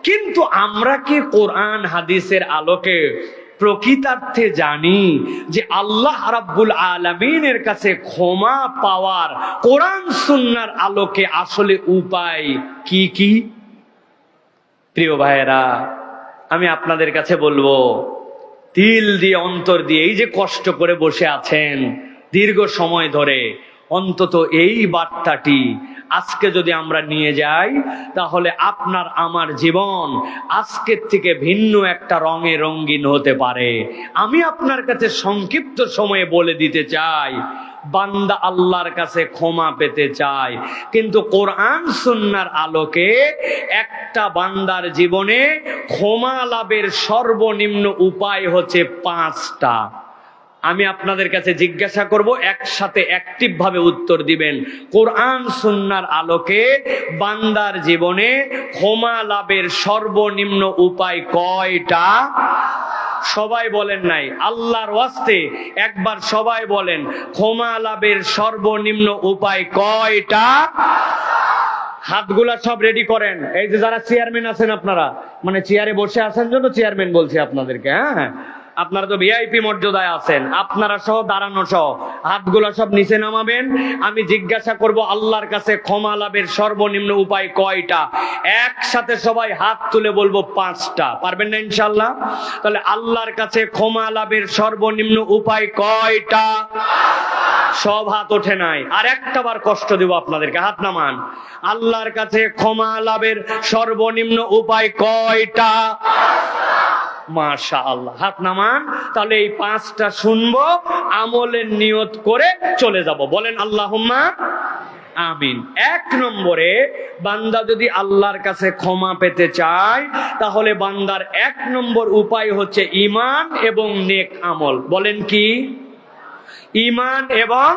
কিন্তু আমরা কি কোরআন হাদিসের আলোকে প্রকৃতার্থে জানি যে আল্লাহ রাব্বুল আলামিনের কাছে ক্ষমা পাওয়ার কোরআন সুন্নাহর আলোকে আসলে উপায় কি কি? প্রিয় ভাইয়েরা, আমি আপনাদের কাছে বলবো, দিল দিয়ে অন্তর দিয়ে, এই যে কষ্ট করে বসে আছেন দীর্ঘ সময় ধরে, অন্তত এই বার্তাটি আজকে যদি আমরা নিয়ে যাই, তাহলে আপনার আমার জীবন আজকের থেকে ভিন্ন একটা রঙে রঙিন হতে পারে। আমি আপনার কাছে সংক্ষিপ্ত সময়ে বলে দিতে চাই, বান্দা আল্লাহর কাছে ক্ষমা পেতে চায়, কিন্তু কোরআন সুন্নাহর আলোকে একটা বান্দার জীবনে ক্ষমা লাভের সর্বনিম্ন উপায় হচ্ছে 5টা। আমি আপনাদের কাছে জিজ্ঞাসা করব, একসাথে অ্যাক্টিভ ভাবে উত্তর দিবেন। কোরআন সুন্নাহর আলোকে বান্দার জীবনে ক্ষমা লাভের সর্বনিম্ন উপায় কয়টা? সবাই বলেন নাই, আল্লাহর ওয়াস্তে একবার সবাই বলেন, ক্ষমা লাভের সর্বনিম্ন উপায় কয়টা? হাতগুলা সব রেডি করেন। এই যে যারা চেয়ারম্যান আছেন, আপনারা মানে চেয়ারে বসে আছেন জন্য চেয়ারম্যান বলছি আপনাদেরকে, হ্যাঁ, আপনারা তো ভিআইপি মর্যাদায় আছেন, আপনারা সহ দাঁড়ানো সহ হাতগুলা সব নিচে নামাবেন। আমি জিজ্ঞাসা করব, আল্লাহর কাছে ক্ষমা লাভের সর্বনিম্ন উপায় কয়টা? একসাথে সবাই হাত তুলে বলবো 5টা। পারবেন না ইনশাআল্লাহ? তাহলে আল্লাহর কাছে ক্ষমা লাভের সর্বনিম্ন উপায় কয়টা? সব হাত ওঠে নাই। আর একটা বার কষ্ট দেব আপনাদেরকে, হাত নামান। আল্লাহর কাছে ক্ষমা লাভের সর্বনিম্ন উপায় কয়টা? মাশাআল্লাহ, হাত নামান। তাহলে এই 5টা শুনবো, আমলের নিয়ত করে চলে যাব। বলেন আল্লাহুম্মা আমিন। 1 নম্বরে, বান্দা যদি আল্লাহর কাছে ক্ষমা পেতে চায়, তাহলে বান্দার 1 নম্বর উপায় হচ্ছে ঈমান এবং নেক আমল। বলেন কি? ঈমান এবং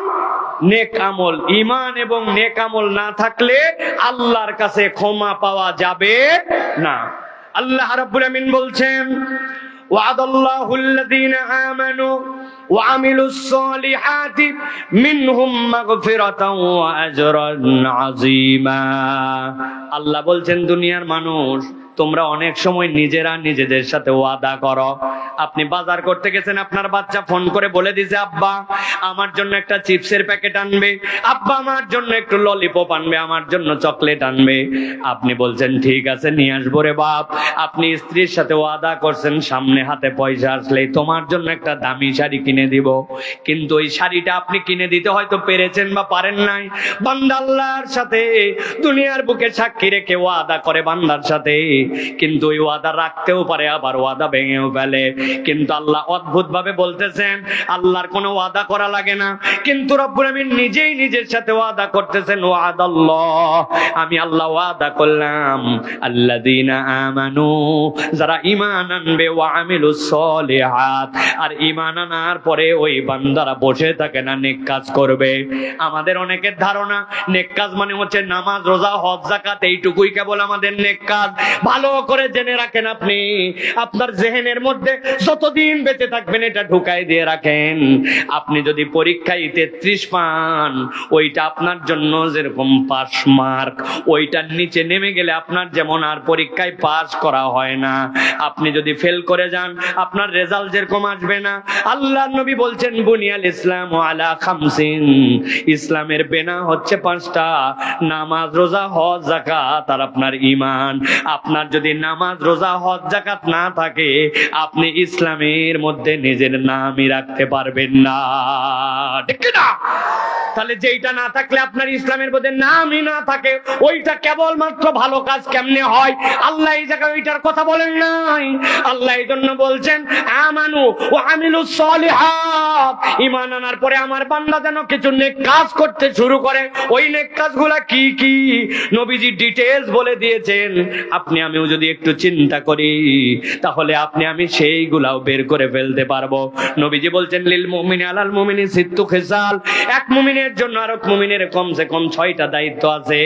নেক আমল। ঈমান এবং নেক আমল না থাকলে আল্লাহর কাছে ক্ষমা পাওয়া যাবে না। আল্লাহ রাব্বুল আমিন বলছেন, ওয়াদাল্লাহুল্লাযীনা আমানু ওয়া আমিলুস সলিহাতি মিনহুম মাগফিরাতাও ওয়া আজরান আযীমা। আল্লাহ বলছেন, দুনিয়ার মানুষ তোমরা অনেক সময় নিজেরা নিজেদের সাথে ওয়াদা করো। আপনি বাজার করতে গেছেন, আপনার বাচ্চা ফোন করে বলে দিছে আব্বা আমার জন্য একটা চিপসের প্যাকেট আনবে, আব্বা আমার জন্য একটু ললিপপ আনবে, আমার জন্য চকলেট আনবে। আপনি বলছেন ঠিক আছে নিয়ে আসবো রে বাপ। আপনি স্ত্রীর সাথে ওয়াদা করছেন সামনে হাতে পয়সা আসলে তোমার জন্য একটা দামি শাড়ি কিনে দিব, কিন্তু ওই শাড়িটা আপনি কিনে দিতে হয়তো পেরেছেন বা পারেন নাই। বান্দা আল্লাহর সাথে দুনিয়ার বুকে সাক্ষী রেখে ওয়াদা করে বান্দার সাথে, কিন্তু ওই ওয়াদা রাখতেও পারে আবার ওয়াদা ভেঙেও ফেলে। কিন্তু আল্লাহ অদ্ভুত ভাবে বলতেছেন আল্লাহর কোনো ওয়াদা করা লাগে না, কিন্তু রব্বুল আমিন নিজেই নিজের সাথে ওয়াদা করতেছেন ওয়াদাল্লাহ, আমি আল্লাহ ওয়াদা করলাম আল্লাযীনা আমানু, যারা ঈমান আনবে, ওয়া আমিলুস সলিহাত, আর ঈমান আনার পরে ওই বান্দারা বসে থাকে না, নেক কাজ করবে। আমাদের অনেকের ধারণা নেক কাজ মানে হচ্ছে নামাজ রোজা হজ যাকাত, এইটুকুই কেবল আমাদের নেক কাজ। ভালো করে জেনে রাখেন, আপনি আপনার জেহেনের মধ্যে যতদিন বেঁচে থাকবেন এটা ঢুকাই দিয়ে রাখেন, আপনি যদি পরীক্ষায় 33 পান ওইটা আপনার জন্য যেরকম পাস মার্ক, ওইটার নিচে নেমে গেলে আপনার যেমন আর পরীক্ষায় পাস করা হয় না। আপনি যদি ফেল করে যান আপনার রেজাল্ট যেরকম আসবে না। আল্লাহর নবী বলছেন বুনিয়াল ইসলাম আলা খামসিন, ইসলামের বেনা হচ্ছে 5টা, নামাজ রোজা হজ যাকাত আর আপনার ঈমান। আপনার যদি নামাজ রোজা হজ যাকাত না থাকে আপনি ইসলামের মধ্যে নিজের নামই রাখতে পারবেন না, ঠিক না? তাহলে যেইটা না থাকলে আপনার ইসলামের মধ্যে নামই না থাকে, ওইটা কেবলমাত্র ভালো কাজ কেমনে হয় আল্লাহ এই জায়গায় ওইটার কথা বলেন নাই। আল্লাহ এই জন্য বলছেন আমানু ওয়া আমিলুস সলিহাত, ঈমান আনার পরে আমার বান্দা যেন কিছু নেক কাজ করতে শুরু করে। ওই নেক কাজগুলা কি কি নবীজি ডিটেইলস বলে দিয়েছেন। আপনি আমিও যদি একটু চিন্তা করি তাহলে আপনি আমি সেইগুলাও বের করে ফেলতে পারবো। নবীজি বলছেন লিল মুমিনি আলাল মুমিনি সিত্তু খিসাল, এক মুমিনের জন্য আর এক মুমিনের কমসে কম 6টা দায়িত্ব আছে।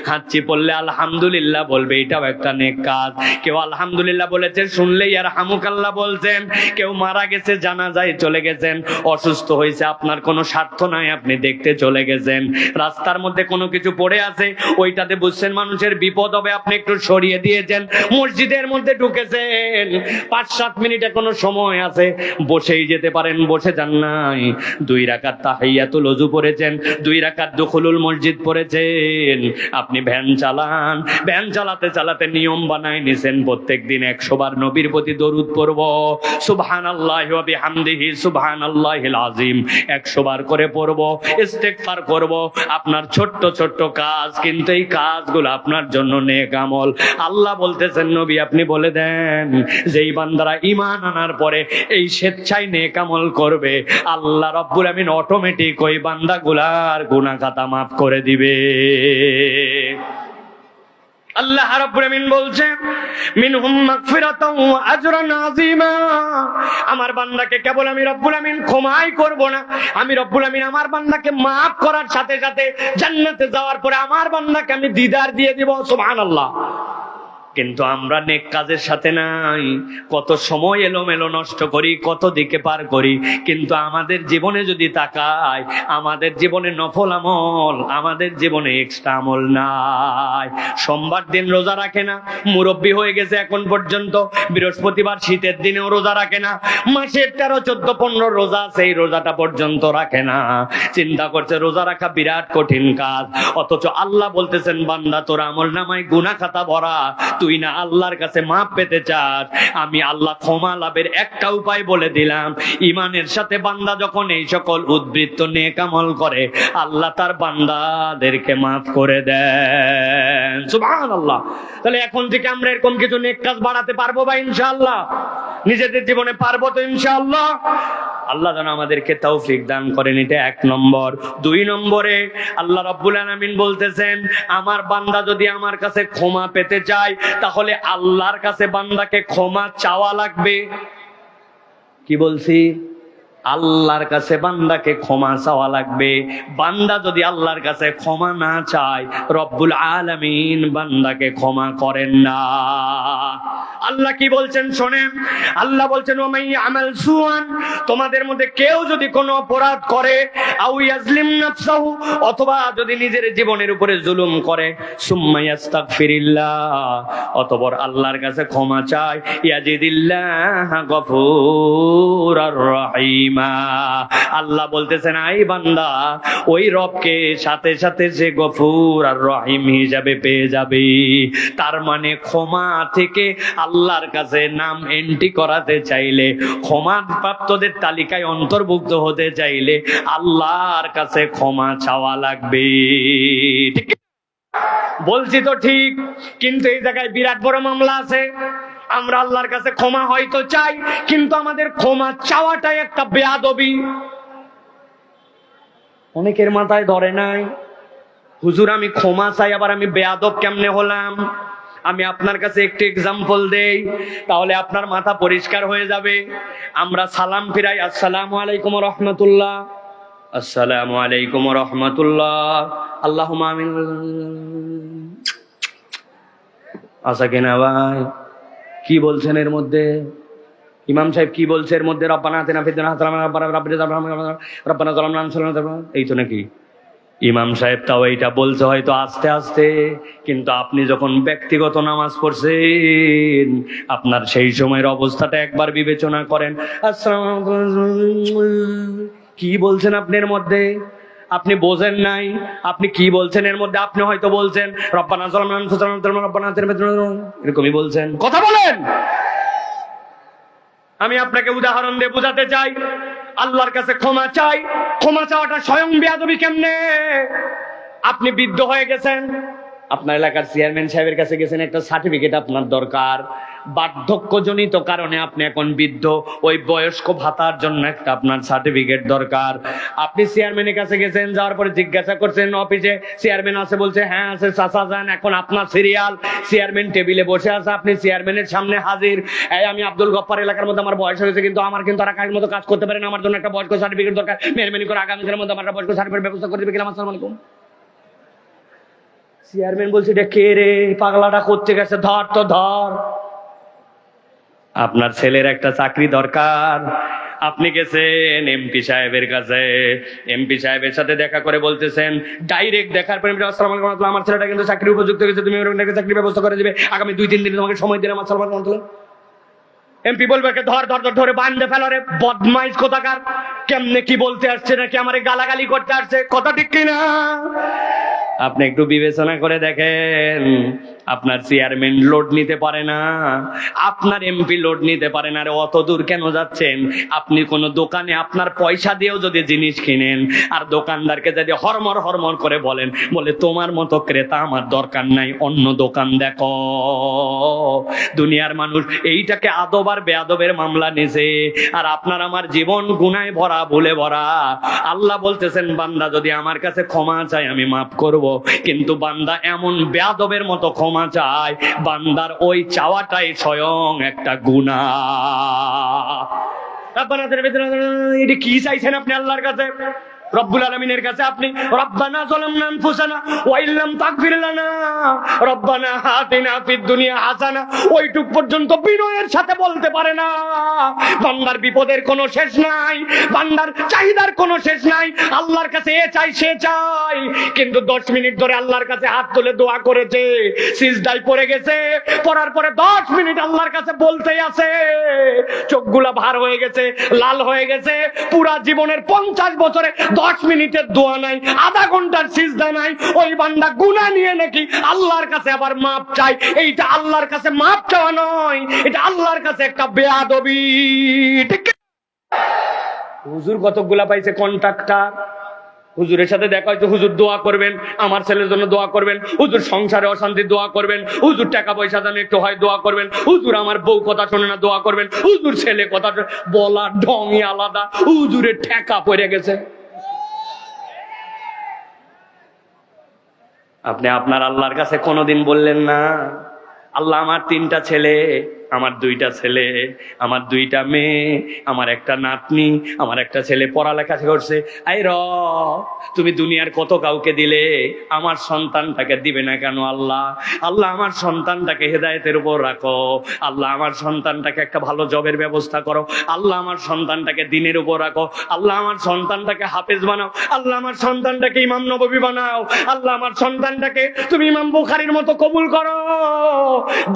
হাঁচি পড়লে আলহামদুলিল্লাহ বলবে, এটাও একটা নেক কাজ। কেউ আলহামদুলিল্লাহ বলেছে শুনলেই আর হামুকাল্লাহ বলছেন, কেউ মারা গেছে জানাজায় চলে গেছেন, অসুস্থ হয়েছে আপনার কোনো স্বার্থ নাই আপনি দেখতে চলে গেছেন, রাস্তার মধ্যে কোনো কিছু পড়ে আছে ওইটাতে বুঝছেন মানুষের বিপদ হবে আপনি একটু সরিয়ে দিয়েছেন, মসজিদের মধ্যে ঢুকেছেন 5-7 মিনিটে কোনো সময় আছে বসেই যেতে পারেন, বসে যান নাই, 2 রাকাত তাহিয়াতুল ওযু পড়েছেন, 2 রাকাত দুখুলুল মসজিদ পড়েছেন। আপনি ভ্যান চালান, ভ্যান চালাতে চালাতে নিয়ম বানায় নিছেন প্রত্যেকদিন 100 বার নবীর প্রতি দরুদ পড়ব, সুবহানাল্লাহি ওয়া বিহামদিহি সুবহানাল্লাহিল আযীম 100 বার করে পড়ব, ইস্তেগফার করব। আপনার ছোট্ট ছোট্ট কাজ, কিন্তু এই কাজগুলো আপনার জন্য নেক আমল। আল্লাহ বলতেছেন নবী আপনি বলে দেন যেই বান্দারা ঈমান আনার পরে এই স্বেচ্ছায় নেক আমল করবে আল্লাহ রাব্বুল আমিন অটোমেটিক ওই বান্দাগুলার গুনাহ খাতা মাফ করে দিবে। আল্লাহ রাব্বুল আমিন বলছেন মিনহুম মাগফিরাতাও ওয়া আজরান আযীমা, আমার বান্দাকে কেবল আমি রব্বুল আমিন ক্ষমাই করব না, আমি রব্বুল আমিন আমার বান্দাকে maaf করার সাথে সাথে জান্নাতে যাওয়ার পরে আমার বান্দাকে আমি দিদার দিয়ে দিব, সুবহানাল্লাহ। কিন্তু আমরা নেক কাজের সাথে নাই, কত সময় এলোমেলো নষ্ট করি, কত দিকে পার করি। কিন্তু আমাদের জীবনে যদি তাকাই, আমাদের জীবনে নফল আমল, আমাদের জীবনে এক্সট্রা আমল নাই। সোমবার দিন রোজা রাখে না, মুরব্বী হয়ে গেছে এখন পর্যন্ত, বৃহস্পতিবার শীতের দিনেও রোজা রাখে না, মাসের 13, 14, 15 রোজা আছে, এই রোজাটা পর্যন্ত রাখে না। চিন্তা করছে রোজা রাখা বিরাট কঠিন কাজ, অথচ আল্লাহ বলতেছেন বান্দা তোর আমল নামায় গুনাহ খাতা ভরা, তুই না আল্লাহর কাছে মাপ পেতে চাস, আমি আল্লাহ ক্ষমা লাভের একটা উপায় বলে দিলাম। ঈমানের সাথে বান্দা যখন এই সকল উদ্বৃত্ত নেক আমল করে আল্লাহ তার বান্দাদেরকে মাফ করে দেন, সুবহানাল্লাহ। তাহলে এখন থেকে আমরা এরকম কিছু নেক কাজ বাড়াতে পারবো বা ইনশাআল্লাহ? নিজেদের জীবনে পারবো তো ইনশাআল্লাহ? আল্লাহ যেন আমাদেরকে তৌফিক দান করেন, এটা 1 নম্বর। 2 নম্বরে আল্লাহ রাব্বুল আলামিন বলতেছেন আমার বান্দা যদি আমার কাছে ক্ষমা পেতে চায় তাহলে আল্লাহর কাছে বান্দাকে ক্ষমা চাওয়া লাগবে। কি বলছি? আল্লাহর কাছে বান্দাকে ক্ষমা চাওয়া লাগবে। বান্দা যদি আল্লাহর কাছে ক্ষমা না চায়, রব্বুল আলামিন বান্দাকে ক্ষমা করেন না। আল্লাহ কি বলছেন শোনেন, আল্লাহ বলছেন ওমাই আমাল সুআন, তোমাদের মধ্যে কেউ যদি কোনো অপরাধ করে, আও ইয়াজলিম নাফসাহু, অথবা যদি নিজের জীবনের উপরে জুলুম করে, সুম্মা ইস্তাগফিরিল্লাহ, অতঃপর আল্লাহর কাছে ক্ষমা চায়, ইয়াজিদিল্লাহ গফুরার রহিমা, আল্লাহ বলতেছেন আই বান্দা, ওই রবকে সাথে সাথে সে গফুর আর রহিম হিসাবে পেয়ে যাবে। তার মানে ক্ষমা থেকে আল্লাহর কাছে নাম এন্ট্রি করাতে চাইলে, ক্ষমা প্রাপ্তদের তালিকায় অন্তর্ভুক্ত হতে চাইলে আল্লাহর কাছে ক্ষমা চাওয়া লাগবে। ঠিক বলছি তো ঠিক? কিন্তু এই জায়গায় বিরাট বড় মামলা আছে। আমরা আল্লাহর কাছে ক্ষমা হয়তো চাই, কিন্তু আমাদের ক্ষমা চাওয়াটাই একটা বেয়াদবি। অনেকের মাথায় ধরে নাই, হুজুর আমি ক্ষমা চাই, আবার আমি বেয়াদব কেমনে হলাম? আমি আপনার কাছে একটি এক্সাম্পল দেই, তাহলে আপনার মাথা পরিষ্কার হয়ে যাবে। আমরা সালাম ফিরাই, আসসালামু আলাইকুম ওয়া রাহমাতুল্লাহ, আসসালামু আলাইকুম ওয়া রাহমাতুল্লাহ, আল্লাহুম্মা আমিন। আচ্ছা কিনা ভাই? কি বলছেন এর মধ্যে? ইমাম সাহেব কি বলছে এর মধ্যে? রব্বানা আতিনা ফিদ দুনিয়া হাসানাতাম রব্বানা যালামনা আনফুসানা, এই তো নাকি? ইমাম সাহেব তাও এইটা বলছে হয়তো আস্তে আস্তে, কিন্তু আপনি যখন ব্যক্তিগত নামাজ পড়ছেন, আপনার সেই সময়ের অবস্থাটা একবার বিবেচনা করেন। কি বলছেন আপনি এর মধ্যে? আপনি বোঝেন নাই আপনি কি বলছেন এর মধ্যে। আপনি হয়তো বলছেন রব্বানা যালামনা আনফুসানা রব্বানা আতিনা ফিদ দুনিয়া, এরকমই বলছেন। কথা বলেন। আমি আপনাকে উদাহরণ দিয়ে বোঝাতে চাই। আল্লাহর কাছে ক্ষমা চাই, ক্ষমা চাওয়াটা স্বয়ং বেয়াদবি কেমনে? আপনি বৃদ্ধ হয়ে গেছেন, আপনার এলাকার চেয়ারম্যান সাহেবের কাছে গেছেন, একটা সার্টিফিকেট আপনার দরকার, বার্ধক্যজনিত কারণে আপনি এখন বৃদ্ধ, ওই বয়স্ক ভাতার জন্য একটা আপনার সার্টিফিকেট দরকার। আপনি চেয়ারম্যানের কাছে গেছেন, যাওয়ার পরে জিজ্ঞাসা করছেন অফিসে, চেয়ারম্যান আছে, বলছে হ্যাঁ আছে, চাচা যান, এখন আপনার সিরিয়াল। চেয়ারম্যান টেবিলে বসে আছে, আপনি চেয়ারম্যানের সামনে হাজির। এই আমি আব্দুল গফফার, এলাকার মধ্যে আমার বয়স হয়েছে, কিন্তু আমার কিন্তু আর কাজের মতো কাজ করতে পারে না, আমার জন্য একটা বয়স্ক সার্টিফিকেট দরকার, মেহরবানি করে আগামীকালের মধ্যে আমার বয়স্ক সার্টিফিকেট ব্যবস্থা করে দিবে কিনা? আসসালামু আলাইকুম। চেয়ারম্যান বলছে এটা কে রে, পাগলাটা করতে গেছে, ধর তো ধর। আপনার ছেলের একটা চাকরি দরকার, আপনি গেছেন এমপি সাহেবের কাছে, এমপি সাহেবের সাথে দেখা করে বলতেছেন, ডাইরেক্ট দেখার পরে আসসালামু আলাইকুম, আমার ছেলেটা কিন্তু চাকরি উপযুক্ত হয়েছে, তুমি ওর চাকরি ব্যবস্থা করে দিবে, আগামী 2-3 দিন তোমাকে সময় দিলাম। আসসালামু আলাইকুম। এমপি বলবে ধর ধর ধর ধরে বান্ধে ফেলো রে, বদমাইশ কোথাকার, কেমনে কি বলতে আসছে, নাকি আমারে গালাগালি করতে আসছে? কথা ঠিক কিনা? আপনি একটু বিবেচনা করে দেখেন, আপনার চেয়ারম্যান লোড নিতে পারে না, আপনার এমপি লোড নিতে পারে না, আরে অত দূর কেন যাচ্ছেন? আপনি কোন দোকানে আপনার পয়সা দিয়েও যদি জিনিস কিনেন, আর দোকানদারকে যদি হরমর হরমর করে বলেন, বলে তোমার মতো ক্রেতা আমার দরকার নাই, অন্য দোকান দেখো। দুনিয়ার মানুষ এইটাকে আদব আর বেয়াদবের মামলা নিছে, আর আপনার আমার জীবন গুনায় ভরা, ভুলে ভরা। আল্লাহ বলতেছেন বান্দা যদি আমার কাছে ক্ষমা চায় আমি মাফ করব, কিন্তু বান্দা এমন বেয়াদবের মতো ক্ষমা চায়, বান্দার ওই চাওয়াটাই স্বয়ং একটা গুনাহ। এটা কি চাইছেন আপনি আল্লাহর কাছে? রব্বুল আলামিনের কাছে আপনি রব্বানা যালামনা আনফুসানা ওয়া ইল্লাম তাগফির লানা রব্বানা আতিনা ফিদ দুনিয়া হাসানা, ওইটুক পর্যন্ত বিনয়ের সাথে বলতে পারে না। বান্দার বিপদের কোনো শেষ নাই, বান্দার চাহিদার কোনো শেষ নাই, আল্লাহর কাছে এ চাই সে চাই, কিন্তু 10 মিনিট ধরে আল্লাহর কাছে হাত তুলে দোয়া করেছে, সিজদায় পড়ে গেছে, পড়ার পরে 10 মিনিট আল্লাহর কাছে বলতেই আছে, চোখগুলা ভার হয়ে গেছে, লাল হয়ে গেছে, পুরা জীবনের 50 বছরে 10 মিনিটের দোয়া নাই, আধা ঘন্টার সিজদা নাই, ওই বান্দা গুনাহ নিয়ে নাকি আল্লাহর কাছে আবার মাপ চাই। এইটা আল্লাহর কাছে মাপ চাওয়া নয়, এটা আল্লাহর কাছে একটা বেয়াদবি। ঠিক? হুজুর কতগুলা পাইছে কন্ট্রাক্টর, হুজুরের সাথে দেখা হয়েছে, হুজুর দোয়া করবেন, আমার ছেলের জন্য দোয়া করবেন, হুজুর সংসারে অশান্তি দোয়া করবেন, হুজুর টাকা পয়সা যেন একটু হয় দোয়া করবেন, হুজুর আমার বউ কথা শোনে না দোয়া করবেন, হুজুর ছেলে কথা বলার ঢংই আলাদা, হুজুরের ঠেকা পড়ে গেছে। আপনি আপনার আল্লাহর কাছে কোনোদিন বললেন না, আল্লাহ আমার 3টা ছেলে, আমার 2টা ছেলে, আমার 2টা মেয়ে, আমার একটা নাতনি, আমার একটা ছেলে পড়ালেখা করছে। আই রব, তুমি দুনিয়ার কত কাউকে দিলে, আমার সন্তানটাকে দিবে না কেন আল্লাহ? আল্লাহ আমার সন্তানটাকে হেদায়েতের উপর রাখো, আল্লাহ আমার সন্তানটাকে একটা ভালো জবের ব্যবস্থা করো, আল্লাহ আমার সন্তানটাকে দিনের উপর রাখো, আল্লাহ আমার সন্তানটাকে হাফেজ বানাও, আল্লাহ আমার সন্তানটাকে ইমাম নববী বানাও, আল্লাহ আমার সন্তানটাকে তুমি ইমাম বুখারীর মতো কবুল করো।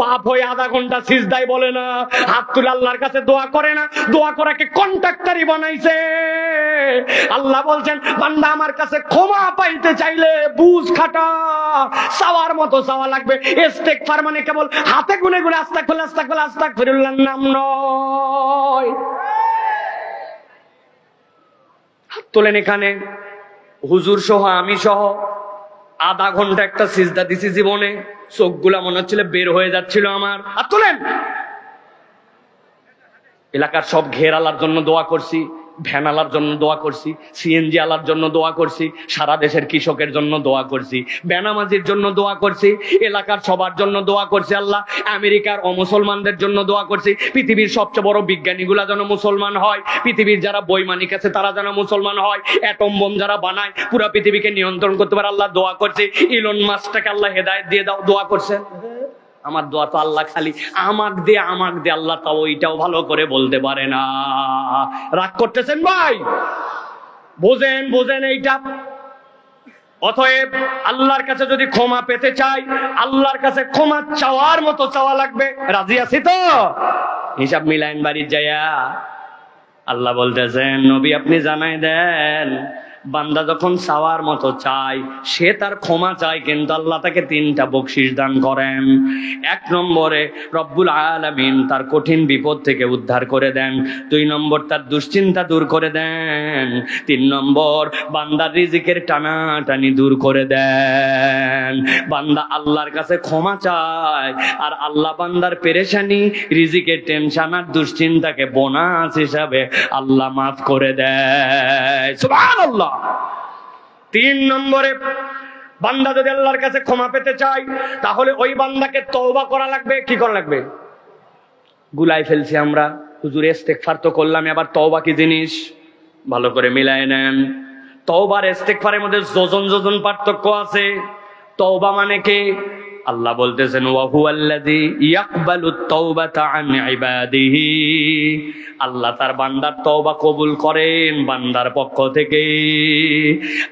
বাপ হয়ে আধা ঘন্টা সিজদায় বলে না, হাত তুলে আল্লাহর কাছে দোয়া করে না, দোয়া করাকে কন্ট্রাক্টরি বানাইছে। আল্লাহ বলছেন বান্দা আমার কাছে ক্ষমা পাইতে চাইলে বুঝ খাটা, চাওয়ার মতো চাওয়া লাগবে। ইস্তেগফার মানে কেবল হাতে গুনে গুনে আস্তাগফিরুল্লাহ আস্তাগফিরুল্লাহ আস্তাগফিরুল্লাহর নাম নয়। হাত তোলেন। এখানে হুজুর সহ আমি সহ আধা ঘন্টা একটা সিজদা দিছি জীবনে, চোখগুলা মনে হচ্ছিল বের হয়ে যাচ্ছিল আমার। হাত তোলেন। এলাকার সব ঘেরালার জন্য দোয়া করছি, ভ্যান আলার জন্য দোয়া করছি, সিএনজি আলার জন্য দোয়া করছি, সারা দেশের কৃষকের জন্য দোয়া করছি, বেনামাজির জন্য দোয়া করছি, এলাকার সবার জন্য দোয়া করছি। আল্লাহ আমেরিকার অমুসলমানদের জন্য দোয়া করছি, পৃথিবীর সবচেয়ে বড় বিজ্ঞানীগুলা যেন মুসলমান হয়, পৃথিবীর যারা বৈমানিক আছে তারা যেন মুসলমান হয়, অ্যাটম বোম যারা বানায় পুরো পৃথিবীকে নিয়ন্ত্রণ করতে পারে আল্লাহ দোয়া করছি। ইলন মাস্কটাকে আল্লাহ হেদায়েত দিয়ে দাও, দোয়া করছেন। আমার দোয়া তো আল্লাহ খালি আমাক দে আল্লাহ তাও ওইটাও ভালো করে বলতে পারে না। রাগ করতেছেন ভাই? বোঝেন বোঝেন এইটা। অতএব আল্লাহর কাছে যদি ক্ষমা পেতে চাই, আল্লাহর কাছে ক্ষমা চাওয়ার মতো চাওয়া লাগবে। রাজি আছি তো? হিসাব মিলাইন বাড়ির যাইয়া। আল্লাহ বলতেছেন নবী আপনি জানাই দেন, বান্দা যখন চাওয়ার মতো চায়, সে তার ক্ষমা চায়, কিন্তু আল্লাহ তাকে 3টা বকশিশ দান করেন। 1 নম্বরে রব্বুল আলামিন তার কঠিন বিপদ থেকে উদ্ধার করে দেন। 2 নম্বর তার দুশ্চিন্তা দূর করে দেন। 3 নম্বর বান্দার রিজিকের টানাটানি দূর করে দেন। বান্দা আল্লাহর কাছে ক্ষমা চায়, আর আল্লাহ বান্দার পেরেশানি, রিজিকের টেনশন আর দুশ্চিন্তাকে বোনাস হিসাবে আল্লাহ মাফ করে দেয়। সুবহানাল্লাহ। 3 নম্বরে বান্দা যদি আল্লাহর কাছে ক্ষমা পেতে চায়, তাহলে ওই বান্দাকে তওবা করা লাগবে। কি করা লাগবে? গুলাই ফেলছি আমরা, হুজুর ইস্তেগফার তো করলাম, এবার তওবা কি জিনিস ভালো করে মিলায় নেন। তওবার ইস্তেগফারের মধ্যে যোজন পার্থক্য আছে। তওবা মানে কি? আল্লাহ বলতেছেন ওয়া হুয়াল্লাযী ইয়াকবালুত তাওবাতা আন ইবাদিহি, আল্লাহ তার বান্দার তওবা কবুল করেন বান্দার পক্ষ থেকে।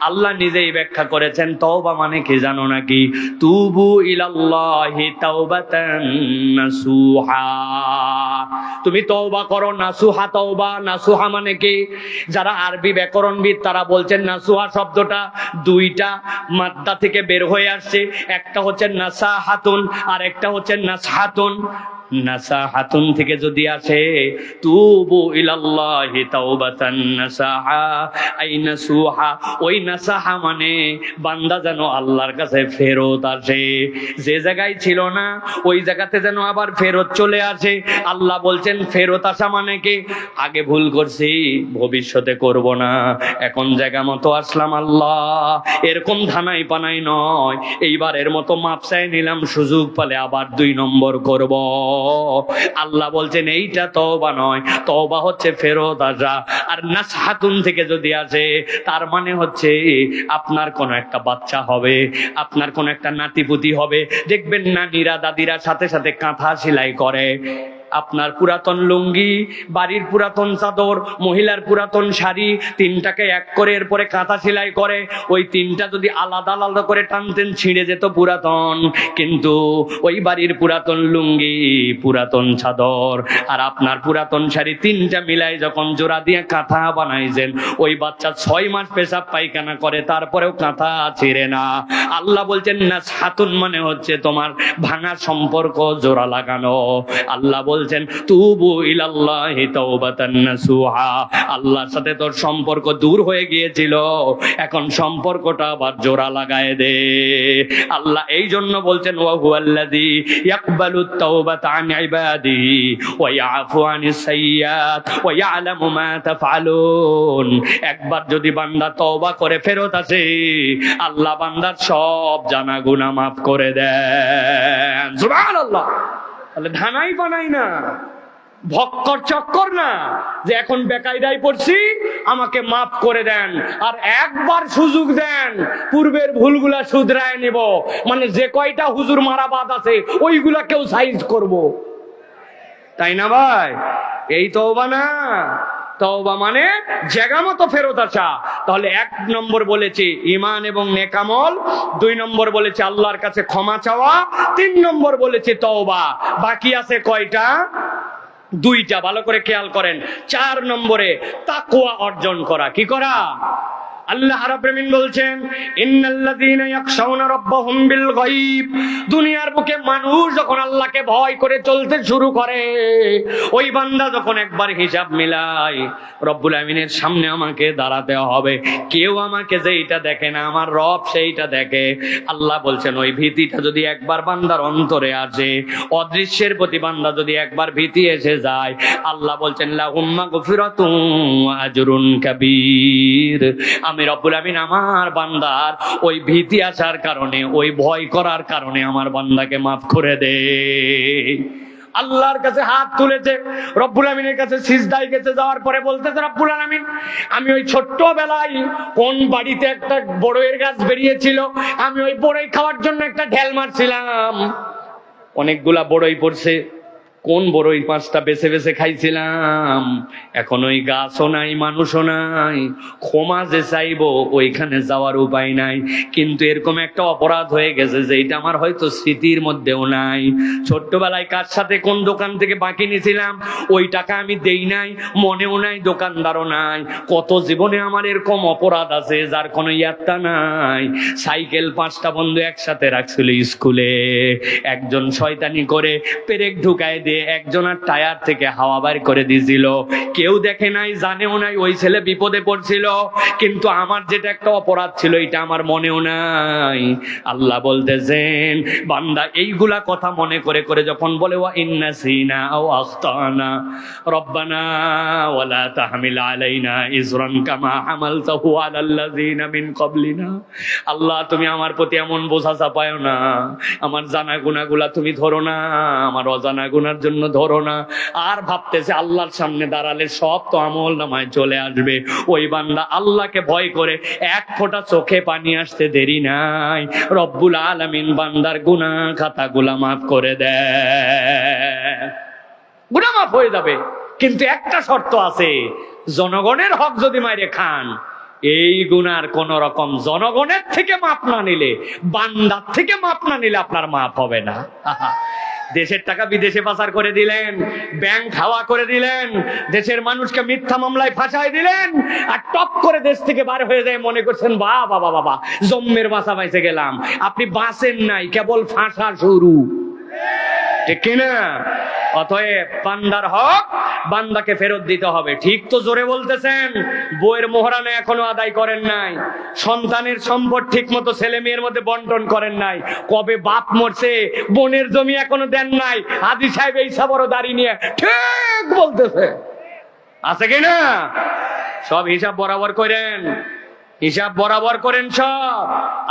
আল্লাহ নিজেই ব্যাখ্যা করেছেন তওবা মানে কি জানো নাকি? তুবু ইলাল্লাহি তাওবাতান নাসুহা, তুমি তওবা করো। নাসুহা তওবা, নাসুহা মানে কি? যারা আরবি ব্যাকরণবিদ তারা বলছেন নাসুহা শব্দটা 2টা মাদ্দা থেকে বের হয়ে আসছে। একটা হচ্ছে নাসাহাতুন আর একটা হচ্ছে নাসহাতুন। নাসাহাতুন থেকে যদি আসে তুবু ইলাল্লাহি তাওবাতান নাসাহা আই নাসুহা, ওই নাসাহা মানে বান্দা যেন আল্লাহর কাছে ফেরত আসে, যে জায়গায় ছিল না ওই জায়গাতে যেন আবার ফেরত চলে আসে। আল্লাহ বলছেন ফেরত আসা মানে কি? আগে ভুল করছি, ভবিষ্যতে করব না, এখন জায়গা মতো আসলাম আল্লাহ, এরকম ধানাই পানাই নয়, এইবারের মতো মাপ চাই নিলাম, সুযোগ পালে আবার 2 নম্বর করব। আল্লাহ বলছেন এইটা তওবা নয়, তওবা হচ্ছে ফেরত আসা। আর নাসহাতুন থেকে যদি আসে, তার মানে হচ্ছে আপনার কোন একটা বাচ্চা হবে, আপনার কোন একটা নাতিপুতি হবে, দেখবেন নানিরা দাদিরা সাথে সাথে কাঁথা সেলাই করে। আপনার পুরাতন লুঙ্গি, বাড়ির পুরাতন চাদর, মহিলার পুরাতন শাড়ি, 3টাকে এক করে এরপরে কাঁথা সেলাই করে। ওই 3টা যদি আলাদা আলাদা করে টানতেন ছিঁড়ে যেত পুরাতন, কিন্তু ওই বাড়ির পুরাতন লুঙ্গি, পুরাতন চাদর আর আপনার পুরাতন শাড়ি 3টা মিলাই যখন জোড়া দিয়ে কাঁথা বানাইছেন, ওই বাচ্চা 6 মাস পেশাব পায়খানা করে তারপরেও কাঁথা ছিঁড়ে না। আল্লাহ বলছেন না, সাতুন মানে হচ্ছে তোমার ভাঙা সম্পর্ক জোড়া লাগানো। আল্লাহ বলছেন তুবু ইলাল্লাহি তাওবাতান নাসুহা, আল্লাহর সাথে তোর সম্পর্ক দূর হয়ে গিয়েছিল, এখন সম্পর্কটা আবার জোড়া লাগায় দে। আল্লাহ এই জন্য বলছেন ওয়া হুয়াল্লাযী ইয়াকবালুত তাওবাতা আন ইবাদিহি ওয়া ইয়াফু আনিস সাইয়্যাত ওয়া ইয়ালামু মা তাফআলুন। একবার যদি বান্দা তওবা করে ফেরত আসে, আল্লাহ বান্দার সব জানা গুনাহ মাফ করে দেন। সুবহানাল্লাহ। তাহলে ধানাই বানাই না, ভক্কর চক্কর না যে এখন বেকায়দায় পড়ছি আমাকে মাফ করে দেন আর একবার সুযোগ দেন পূর্বের ভুলগুলা শুধরায় নেব, মানে যে কয়টা হুজুর মারা বাদ আছে ওইগুলা কেউ সাইজ করব, তাই না ভাই? এই তওবা না। তওবা মানে জায়গা মতো ফেরত আসা। তাহলে 1 নম্বর বলেছি ঈমান এবং নেক আমল, 2 নম্বর বলেছি আল্লাহর কাছে ক্ষমা চাওয়া, 3 নম্বর বলেছি তওবা। বাকি আছে কয়টা? 2টা। ভালো করে খেয়াল করেন। 4 নম্বরে তাকওয়া অর্জন করা। কি করা? আল্লাহ রাব্বুল আলামিন বলছেন ইন্নাল্লাযীনা ইয়াখশাউনা রাব্বাহুম বিল গায়ব। দুনিয়ার বুকে মানুষ যখন আল্লাহকে ভয় করে চলতে শুরু করে, ওই বান্দা যখন একবার হিসাব মিলায় রব্বুল আলামিনের সামনে আমাকে দাঁড়াতে হবে, কেউ আমাকে যেইটা দেখে না আমার রব সেইটা দেখে। আল্লাহ বলছেন ওই ভীতিটা যদি একবার বান্দার অন্তরে আসে, অদৃশ্যের প্রতি বান্দা যদি একবার ভীতি এসে যায়, আল্লাহ বলছেন লাহুম মাগফিরাতুন ওয়া আজরুন কাবীর। আমি রব্বুল আমিন আমার বান্দার ওই ভীতি আসার কারণে, ওই ভয় করার কারণে আমার বান্দাকে মাফ করে দে। আল্লাহর কাছে হাত তুলেছে, রব্বুল আমিনের কাছে সিজদায় গেছে, যাওয়ার পরে বলতেছে রব্বুল আমিন আমি ওই ছোট্টবেলায় কোন বাড়িতে একটা বড়ইয়ের গাছ বেরিয়েছিল, আমি ওই বড়ই খাওয়ার জন্য একটা ঢেল মারছিলাম, অনেকগুলা বড়ই পড়ছে, কোন বড়ই 5টা বেছে বেছে খাইছিলাম, এখন ওই গাছও নাই মানুষও নাই, ক্ষমা যে চাইবো ওইখানে যাওয়ার উপায় নাই। কিন্তু এরকম একটা অপরাধ হয়ে গেছে যে এটা আমার হয়তো স্মৃতির মধ্যেও নাই। ছোট্টবেলায় কার সাথে কোন দোকান থেকে বাকি নিয়েছিলাম ওই টাকা আমি দেই নাই, মনেও নাই, দোকানদারও নাই। কত জীবনে আমার এরকম অপরাধ আছে যার কোনো ইয়াত্তা নাই। সাইকেল 5টা বন্ধু একসাথে রাখছিল স্কুলে, একজন শয়তানি করে পেরেক ঢুকায় দিয়ে একজনের টায়ার থেকে হাওয়া বাইর করে দিয়েছিল, কেউ দেখে নাই, জানেও নাই, ওই ছেলে বিপদে পড়ছিল। কিন্তু আমার যেটা একটা অপরাধ ছিল এটা আমার মনেও নাই। আল্লাহ বলতেছেন বান্দা এইগুলা কথা মনে করে করে যখন বলে ওয়া ইন্নাসিনা আও আখতানা রব্বানা ওয়ালা তাহমিল আলাইনা ইসরান কামা হামালতাহু আলাল্লাযিনা মিন ক্বাবলিনা, আল্লাহ তুমি আমার প্রতি এমন বোঝা চাপায়ো না, আমার জানা গুনাহগুলা তুমি ধরো না, আমার অজানা গুনার জন্য ধরো না। আর ভাবতেছে আল্লাহর সামনে দাঁড়ালে সব তো আমল নামায় চলে আসবে। ওই বান্দা আল্লাহকে ভয় করে 1 ফোঁটা চোখে পানি আসতে দেরি নাই, রব্বুল আলামিন বান্দার গুনাহ খাতাগুলা মাফ করে দেয়, গুনাহ মাফ হয়ে যাবে। কিন্তু একটা শর্ত আছে, জনগণের হক যদি মাইরে খান, এই গুনার কোন রকম জনগণের থেকে মাপ না নিলে, বান্দার থেকে মাপ না নিলে আপনার মাপ হবে না। দেশের টাকা বিদেশে পাচার করে দিলেন, ব্যাংক হাওয়া করে দিলেন, দেশের মানুষকে মিথ্যা মামলায় ফাঁসাই দিলেন, আর টপ করে দেশ থেকে বার হয়ে যায়, মনে করছেন বাবা বাবা জম্মের বাঁচা বাইসে গেলাম। আপনি বাঁচেন নাই, কেবল ফাঁসা শুরু, ঠিক কিনা? অতএব বান্দার হক বান্দাকে ফেরত দিতে হবে। ঠিক তো জোরে বলতেছেন। বইয়ের মোহরানা এখনো আদায় করেন নাই, সন্তানের সম্পদ ঠিক মতো ছেলে মেয়ের মধ্যে বন্টন করেন নাই, কবে বাপ মরছে বোনের জমি এখনো দেন নাই, হাজী সাহেব এই বড় দাড়ি নিয়ে ঠিক বলতেছে, আছে কিনা? সব হিসাব বরাবর করেন, হিসাব বরাবর করেন সব।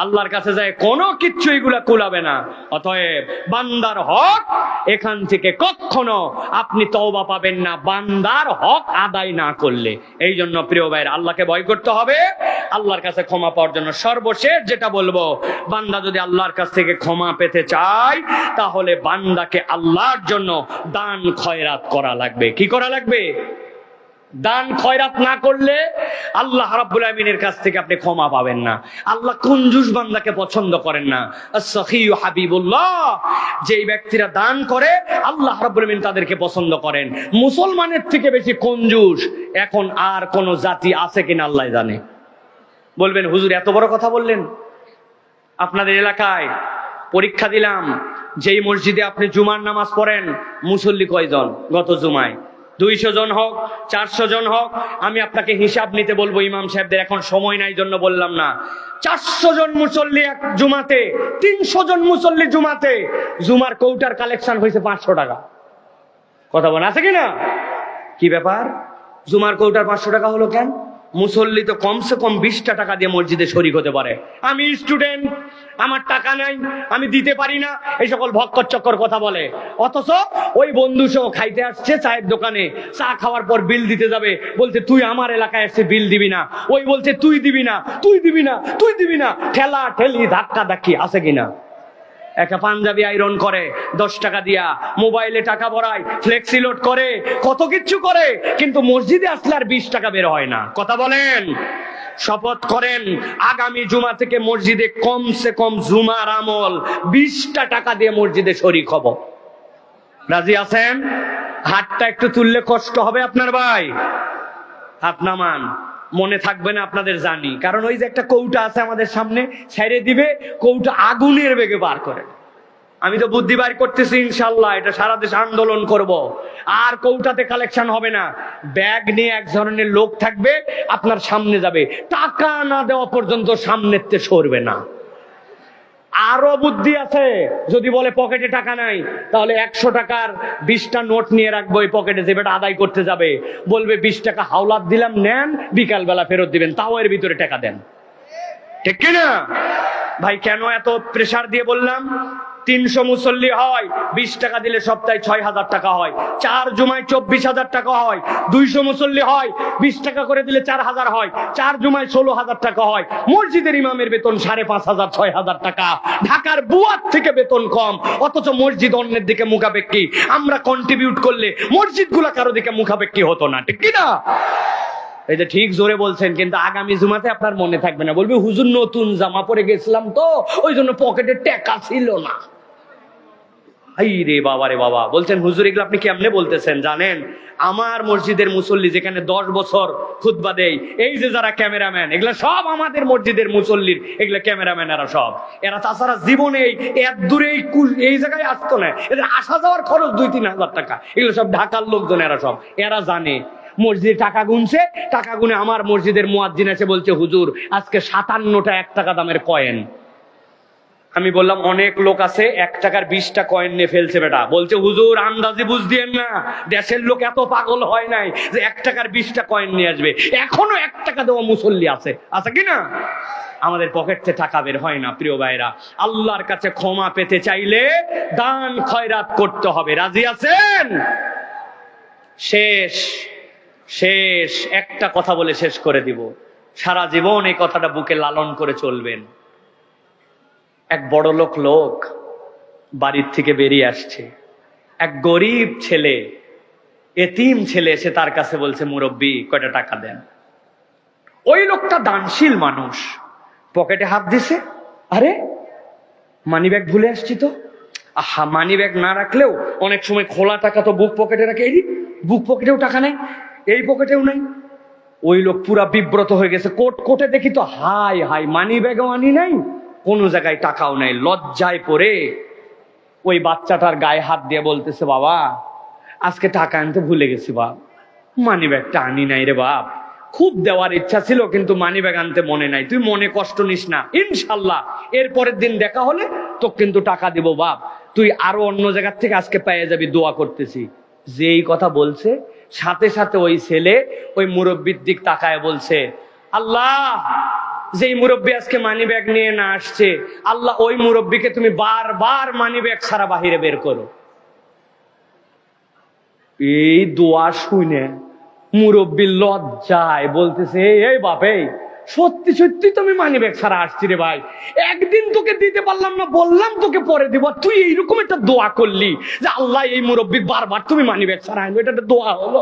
আল্লাহর কাছে যায় কোনো কিচ্ছু এগুলা কুলাবে না। অতএব বান্দার হক এখান থেকে কখনো আপনি তওবা পাবেন না, বান্দার হক আদায় না করলে। এই জন্য প্রিয় ভাইরা আল্লাহকে ভয় করতে হবে, আল্লাহর কাছে ক্ষমা পাওয়ার জন্য। সর্বশেষ যেটা বলবো, বান্দা যদি আল্লাহর কাছ থেকে ক্ষমা পেতে চায় তাহলে বান্দাকে আল্লাহর জন্য দান খয়রাত করা লাগবে। কি করা লাগবে? দান খয়রাত না করলে আল্লাহ রাব্বুল আমিনের কাছ থেকে আপনি ক্ষমা পাবেন না। আল্লাহ কঞ্জুস বান্দাকে পছন্দ করেন না। as-সাখিয়ু হাবিবুল্লাহ, যেই ব্যক্তিরা দান করে আল্লাহ রাব্বুল আমিন তাদেরকে পছন্দ করেন। মুসলমানের থেকে বেশি কঞ্জুস এখন আর কোন জাতি আছে কিনা আল্লাহ জানে। বলবেন হুজুর এত বড় কথা বললেন। আপনাদের এলাকায় পরীক্ষা দিলাম, যেই মসজিদে আপনি জুমার নামাজ পড়েন মুসল্লি কয়জন গত জুমায়? 200 জন হোক, 400 জন হোক, আমি আপনাকে হিসাব নিতে বলবো ইমাম সাহেবদের, এখন সময় নাই জন্য বললাম না। 400 জন মুসল্লি এক জুমাতে, 300 জন মুসল্লি জুমাতে, জুমার কৌটার কালেকশন হয়েছে 500 টাকা। কথা বলেন আছে কিনা? কি ব্যাপার? জুমার কৌটার 500 টাকা হলো কেন? মুসল্লি তো কমসে কম 20টা টাকা দিয়ে মসজিদে শরিক হতে পারে। আমি স্টুডেন্ট, আমার টাকা নাই, আমি দিতে পারি না, এই সকল ভক্কর চক্কর কথা বলে। অথচ ওই বন্ধু সহ খাইতে আসছে চায়ের দোকানে, চা খাওয়ার পর বিল দিতে যাবে, বলতে তুই আমার এলাকায় এসে বিল দিবি না। ওই বলছে তুই দিবি না, তুই দিবি না, তুই দিবি না, ঠেলা ঠেলি ধাক্কা ধাক্কি আছে কিনা। একটা পাঞ্জাবি আয়রন করে 10 টাকা দিয়া, মোবাইলে টাকা ভরায়, ফ্লেক্সি লোড করে, কত কিচ্ছু করে, কিন্তু মসজিদে আসলে আর 20 টাকা বের হয় না। কথা বলেন। শপথ করেন আগামী জুমা থেকে মসজিদে কমসে কম জুমার আমল 20টা টাকা দিয়ে মসজিদে শরীক হব। রাজি আছেন? হাতটা একটু তুললে কষ্ট হবে আপনার ভাই, হাত নামান। মনে থাকবে না আপনাদের জানি, কারণ ওই যে একটা কৌটা আছে আমাদের সামনে, ছেড়ে দিবে, কৌটা আগুনের বেগে বার করে। আমি তো বুদ্ধি বার করতেছি, ইনশাল্লাহ এটা সারা দেশে আন্দোলন করব। আর কৌটাতে কালেকশন হবে না, ব্যাগ নিয়ে এক ধরনের লোক থাকবে, আপনার সামনে যাবে, টাকা না দেওয়া পর্যন্ত সামনেতে সরবে না। আরো বুদ্ধি আছে, যদি বলে পকেটে টাকা নাই, তাহলে 100 টাকার 20টা নোট নিয়ে রাখবো ওই পকেটে, যে বেটা আদায় করতে যাবে বলবে 20 টাকা হাওলাত দিলাম, নেন, বিকাল বেলা ফেরত দিবেন, তাও এর ভিতরে টাকা দেন। ঠিক কিনা ভাই? কেন এত প্রেসার দিয়ে বললাম? 300 মুসল্লি হয়, 20 টাকা দিলে সপ্তাহে 6000 টাকা হয়, 4 জুমায় 24,000 টাকা হয়। 200 মুসল্লি হয়, 20 টাকা করে দিলে 4000 হয়, 4 জুমায় 16,000 টাকা হয়। মসজিদের ইমামের বেতন 5,500 6,000 টাকা। ঢাকার বুয়ার থেকে বেতন কম, অথচ মসজিদ অন্যের দিকে মুখাপেক্ষী। আমরা কন্ট্রিবিউট করলে মসজিদগুলা কারো দিকে মুখাপেক্ষী হতো না। ঠিক কিনা? এই যে ঠিক জোরে বলছেন, কিন্তু আগামী জুমাতে আপনার মনে থাকবে না, বলবে হুজুর নতুন জামা পরে গেছিলাম তো, ওই জন্য পকেটে টাকা ছিল না। হাই রে বাবা রে বাবা। বলছেন হুজুর এগুলো আপনি কেমনে বলতেছেন? জানেন, আমার মসজিদের মুসল্লি যেখানে 10 বছর খুতবা দেই, এই যে যারা ক্যামেরাম্যান, এগুলা সব আমাদের মসজিদের মুসল্লির, এগুলা ক্যামেরাম্যান এরা সব। এরা তাছাড়া জীবনে এত দূরে এই জায়গায় আসতো না, এদের আসা যাওয়ার খরচ 2-3 হাজার টাকা। এগুলো সব ঢাকার লোকজন, এরা সব, এরা জানে। মসজিদে টাকা গুনছে, টাকা গুনে আমার মসজিদের মুয়াজ্জিন এসে বলছে হুজুর আজকে 57টা 1 টাকা দামের কয়েন। আমি বললাম অনেক লোক আছে 1 টাকার 20টা কয়েন নিয়ে ফেলছে বেটা। বলছে হুজুর আন্দাজে বুঝ দিয়েন না, দেশের লোক এত পাগল হয় নাই যে 1 টাকার 20টা কয়েন নিয়ে আসবে। এখনো 1 টাকা দেওয়া মুসল্লি আছে, আছে কিনা? আমাদের পকেট থেকে টাকা বের হয় না। প্রিয় ভাইরা, আল্লাহর কাছে ক্ষমা পেতে চাইলে দান খয়রাত করতে হবে। রাজি আছেন? শেষ একটা কথা বলে শেষ করে দিব, সারা জীবন এই কথাটা বুকে লালন করে চলবেন। এক বড় লোক বাড়ির থেকে বেরিয়ে আসছে, এক গরিব ছেলে, এতিম ছেলে এসে তার কাছে বলছে মুরব্বি কয়টা টাকা দেন। ওই লোকটা দানশীল মানুষ, পকেটে হাত দিছে, আরে মানি ব্যাগ ভুলে আসছি তো। আহা, মানি ব্যাগ না রাখলেও অনেক সময় খোলা টাকা তো বুক পকেটে রাখে, এই বুক পকেটেও টাকা নেই, এই পকেটেও নেই। ওই লোক পুরা বিব্রত হয়ে গেছে। কোটে দেখি তো হাই মানি ব্যাগও আনি নাই, কোন জায়গায় টাকাও নাই। লজ্জায় পড়ে ওই বাচ্চাটার গায়ে হাত দিয়ে বলতেছে বাবা আজকে টাকা আনতে ভুলে গেছি বাপ, মানি ব্যাগটা আনি নাই রে বাপ, খুব দেওয়ার ইচ্ছা ছিল কিন্তু মানি ব্যাগ আনতে মনে নাই, তুই মনে কষ্ট নিস না, ইনশাল্লাহ এর পরের দিন দেখা হলে তো কিন্তু টাকা দিব বাপ, তুই আরো অন্য জায়গার থেকে আজকে পেয়ে যাবি, দোয়া করতেছি। যেই কথা বলছে সাথে সাথে ওই ছেলে ওই মুরব্বির দিক তাকায় বলছে আল্লাহ, যেই মুরব্বী আজকে মানি ব্যাগ নিয়ে না আসছে, আল্লাহ ওই মুরব্বীকে তুমি বারবার মানি ব্যাগ ছাড়া বাহিরে বের করো। এই দোয়া শুনে মুরব্বী লজ্জায় বলতেছে এই বাপে সত্যি সত্যি তুমি মানি ব্যাগ ছাড়া আসছি রে ভাই, একদিন তোকে দিতে পারলাম না, বললাম তোকে পরে দিব, তুই এইরকম একটা দোয়া করলি যে আল্লাহ এই মুরব্বী বারবার তুমি মানি ব্যাগ ছাড়া আনবে, এটা একটা দোয়া হলো।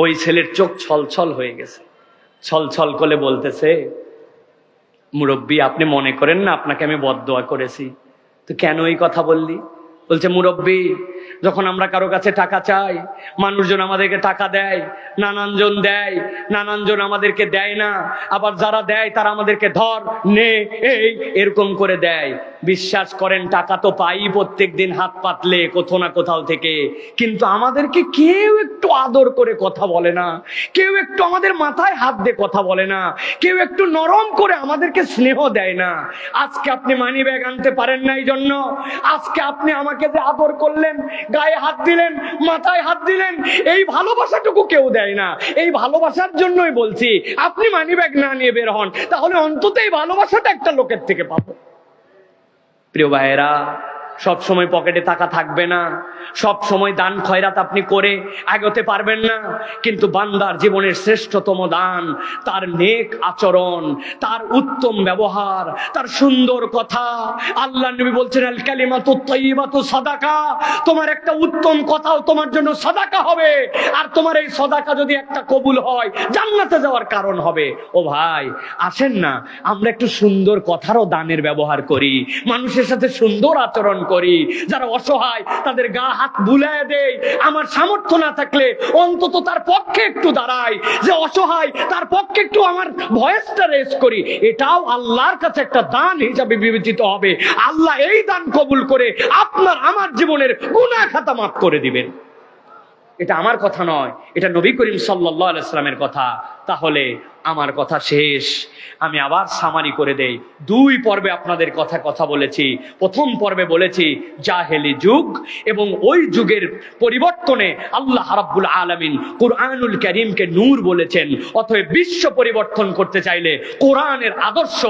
ওই ছেলের চোখ ছলছল হয়ে গেছে, ছলছল করে বলতেছে মুরব্বী আপনি মনে করেন না আপনাকে আমি বদদোয়া করেছি, তো কেন এই কথা বললি? বলছে মুরব্বী যখন আমরা কারো কাছে টাকা চাই, মানুষজন আমাদেরকে টাকা দেয়, নানানজন দেয়, নানানজন আমাদেরকে দেয় না, আবার যারা দেয় তারা আমাদেরকে ধর নে এই এরকম করে দেয়। বিশ্বাস করেন টাকা তো পাই প্রত্যেক দিন হাত পাতলে কোথাও না কোথাও থেকে, কিন্তু আমাদেরকে কেউ একটু আদর করে কথা বলে না, কেউ একটু আমাদের মাথায় হাত দিয়ে কথা বলে না, কেউ একটু নরম করে আমাদেরকে স্নেহ দেয় না। আজকে আপনি মানি ব্যাগ আনতে পারেন না, এই জন্য আজকে আপনি আমাকে যে আদর করলেন, গায়ে হাত দিলেন, মাথায় হাত দিলেন, এই ভালোবাসাটুকু কেউ দেয় না। এই ভালোবাসার জন্যই বলছি, আপনি মানিব্যাগ না নিয়ে বের হন, তাহলে অন্তত এই ভালোবাসাটা একটা লোকের থেকে পাবো। প্রিয় ভাইয়েরা, সব সময় পকেটে টাকা থাকবে না, সব সময় দান খয়রাত আপনি করে আগাতে পারবেন না, কিন্তু বান্দার জীবনের শ্রেষ্ঠতম দান তার নেক আচরণ, তার উত্তম ব্যবহার, তার সুন্দর কথা। আল্লাহ নবী বলছেন, আল কালিমাতুত তাইয়্যিবাতু সাদাকা, তোমার একটা উত্তম কথাও তোমার জন্য সাদাকা হবে, আর তোমার এই সাদাকা যদি একটা কবুল হয় জান্নাতে যাওয়ার কারণ হবে। ও ভাই, আসেন না আমরা একটু সুন্দর কথারও দানের ব্যবহার করি, মানুষের সাথে সুন্দর আচরণ করি, যারা অসহায় তাদের গা হাত বুলায় দেই। আমার সামর্থ্য না থাকলে অন্তত তার পক্ষে একটু দাঁড়াই, যে অসহায় তার পক্ষে একটু আমার ভয়েসটা রেজ করি, এটাও আল্লাহর কাছে একটা দান হিসাবে বিবেচিত হবে। আল্লাহ এই দান কবুল করে আপনার আমার জীবনের গুনাহ খাতা মাফ করে দিবেন। এটা আমার কথা নয়, এটা নবী করিম সাল্লাল্লাহু আলাইহি ওয়াসাল্লামের কথা। তাহলে আমার কথা শেষ, আমি আবার সামারি করে দেই। 2 পর্বে আপনাদের কথা বলেছি। প্রথম পর্বে বলেছি জাহেলি যুগ এবং ওই যুগের পরিবর্তনে আল্লাহ রাব্বুল আলামিন কুরআনুল কারীমকে নূর বলেছেন। অতএব বিশ্ব পরিবর্তন করতে চাইলে কোরআনের আদর্শ,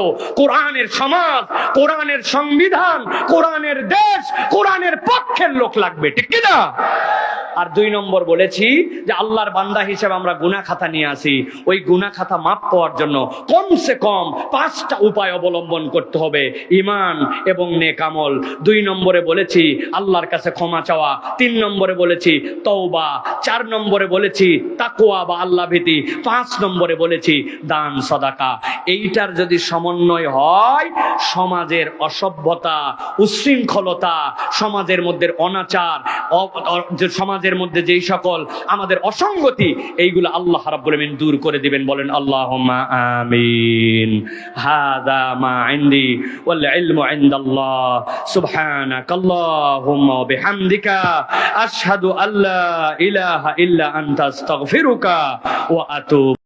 কোরআনের সমাজ, কোরআনের সংবিধান, কোরআনের দেশ, কোরআনের পক্ষের লোক লাগবে, ঠিক কি না? আর 2 নম্বর বলেছি যে আল্লাহর বান্দা হিসেবে আমরা গুনাহ খাতা নিয়ে আসি, ওই গুনাহ খাতা মাফ পাওয়ার জন্য কমসে কম 5টা উপায় অবলম্বন করতে হবে, ঈমান এবং নেক আমল। 2 নম্বরে বলেছি আল্লাহর কাছে ক্ষমা চাওয়া, 3 নম্বরে বলেছি তওবা, 4 নম্বরে বলেছি তাকওয়া বা আল্লাহ ভীতি, 5 নম্বরে বলেছি দান সাদাকা। এইটার যদি সমন্বয় হয়, সমাজের অসভ্যতা, উচ্ছৃঙ্খলতা, সমাজের মধ্যে অনাচার, সমাজের মধ্যে যেই সকল আমাদের অসঙ্গতি, এইগুলো আল্লাহ রাব্বুল আমিন দূর করে দিবেন। বলেন আল্লাহুম্মা আমিন। হাযা মা ইনদি ওয়াল ইলমু ইনদাল্লাহ। সুবহানাকাল্লাহুম্মা ওয়া বিহামদিকা আশহাদু আল্লা ইলাহা ইল্লা আনতা আস্তাগফিরুকা ওয়া আতুবু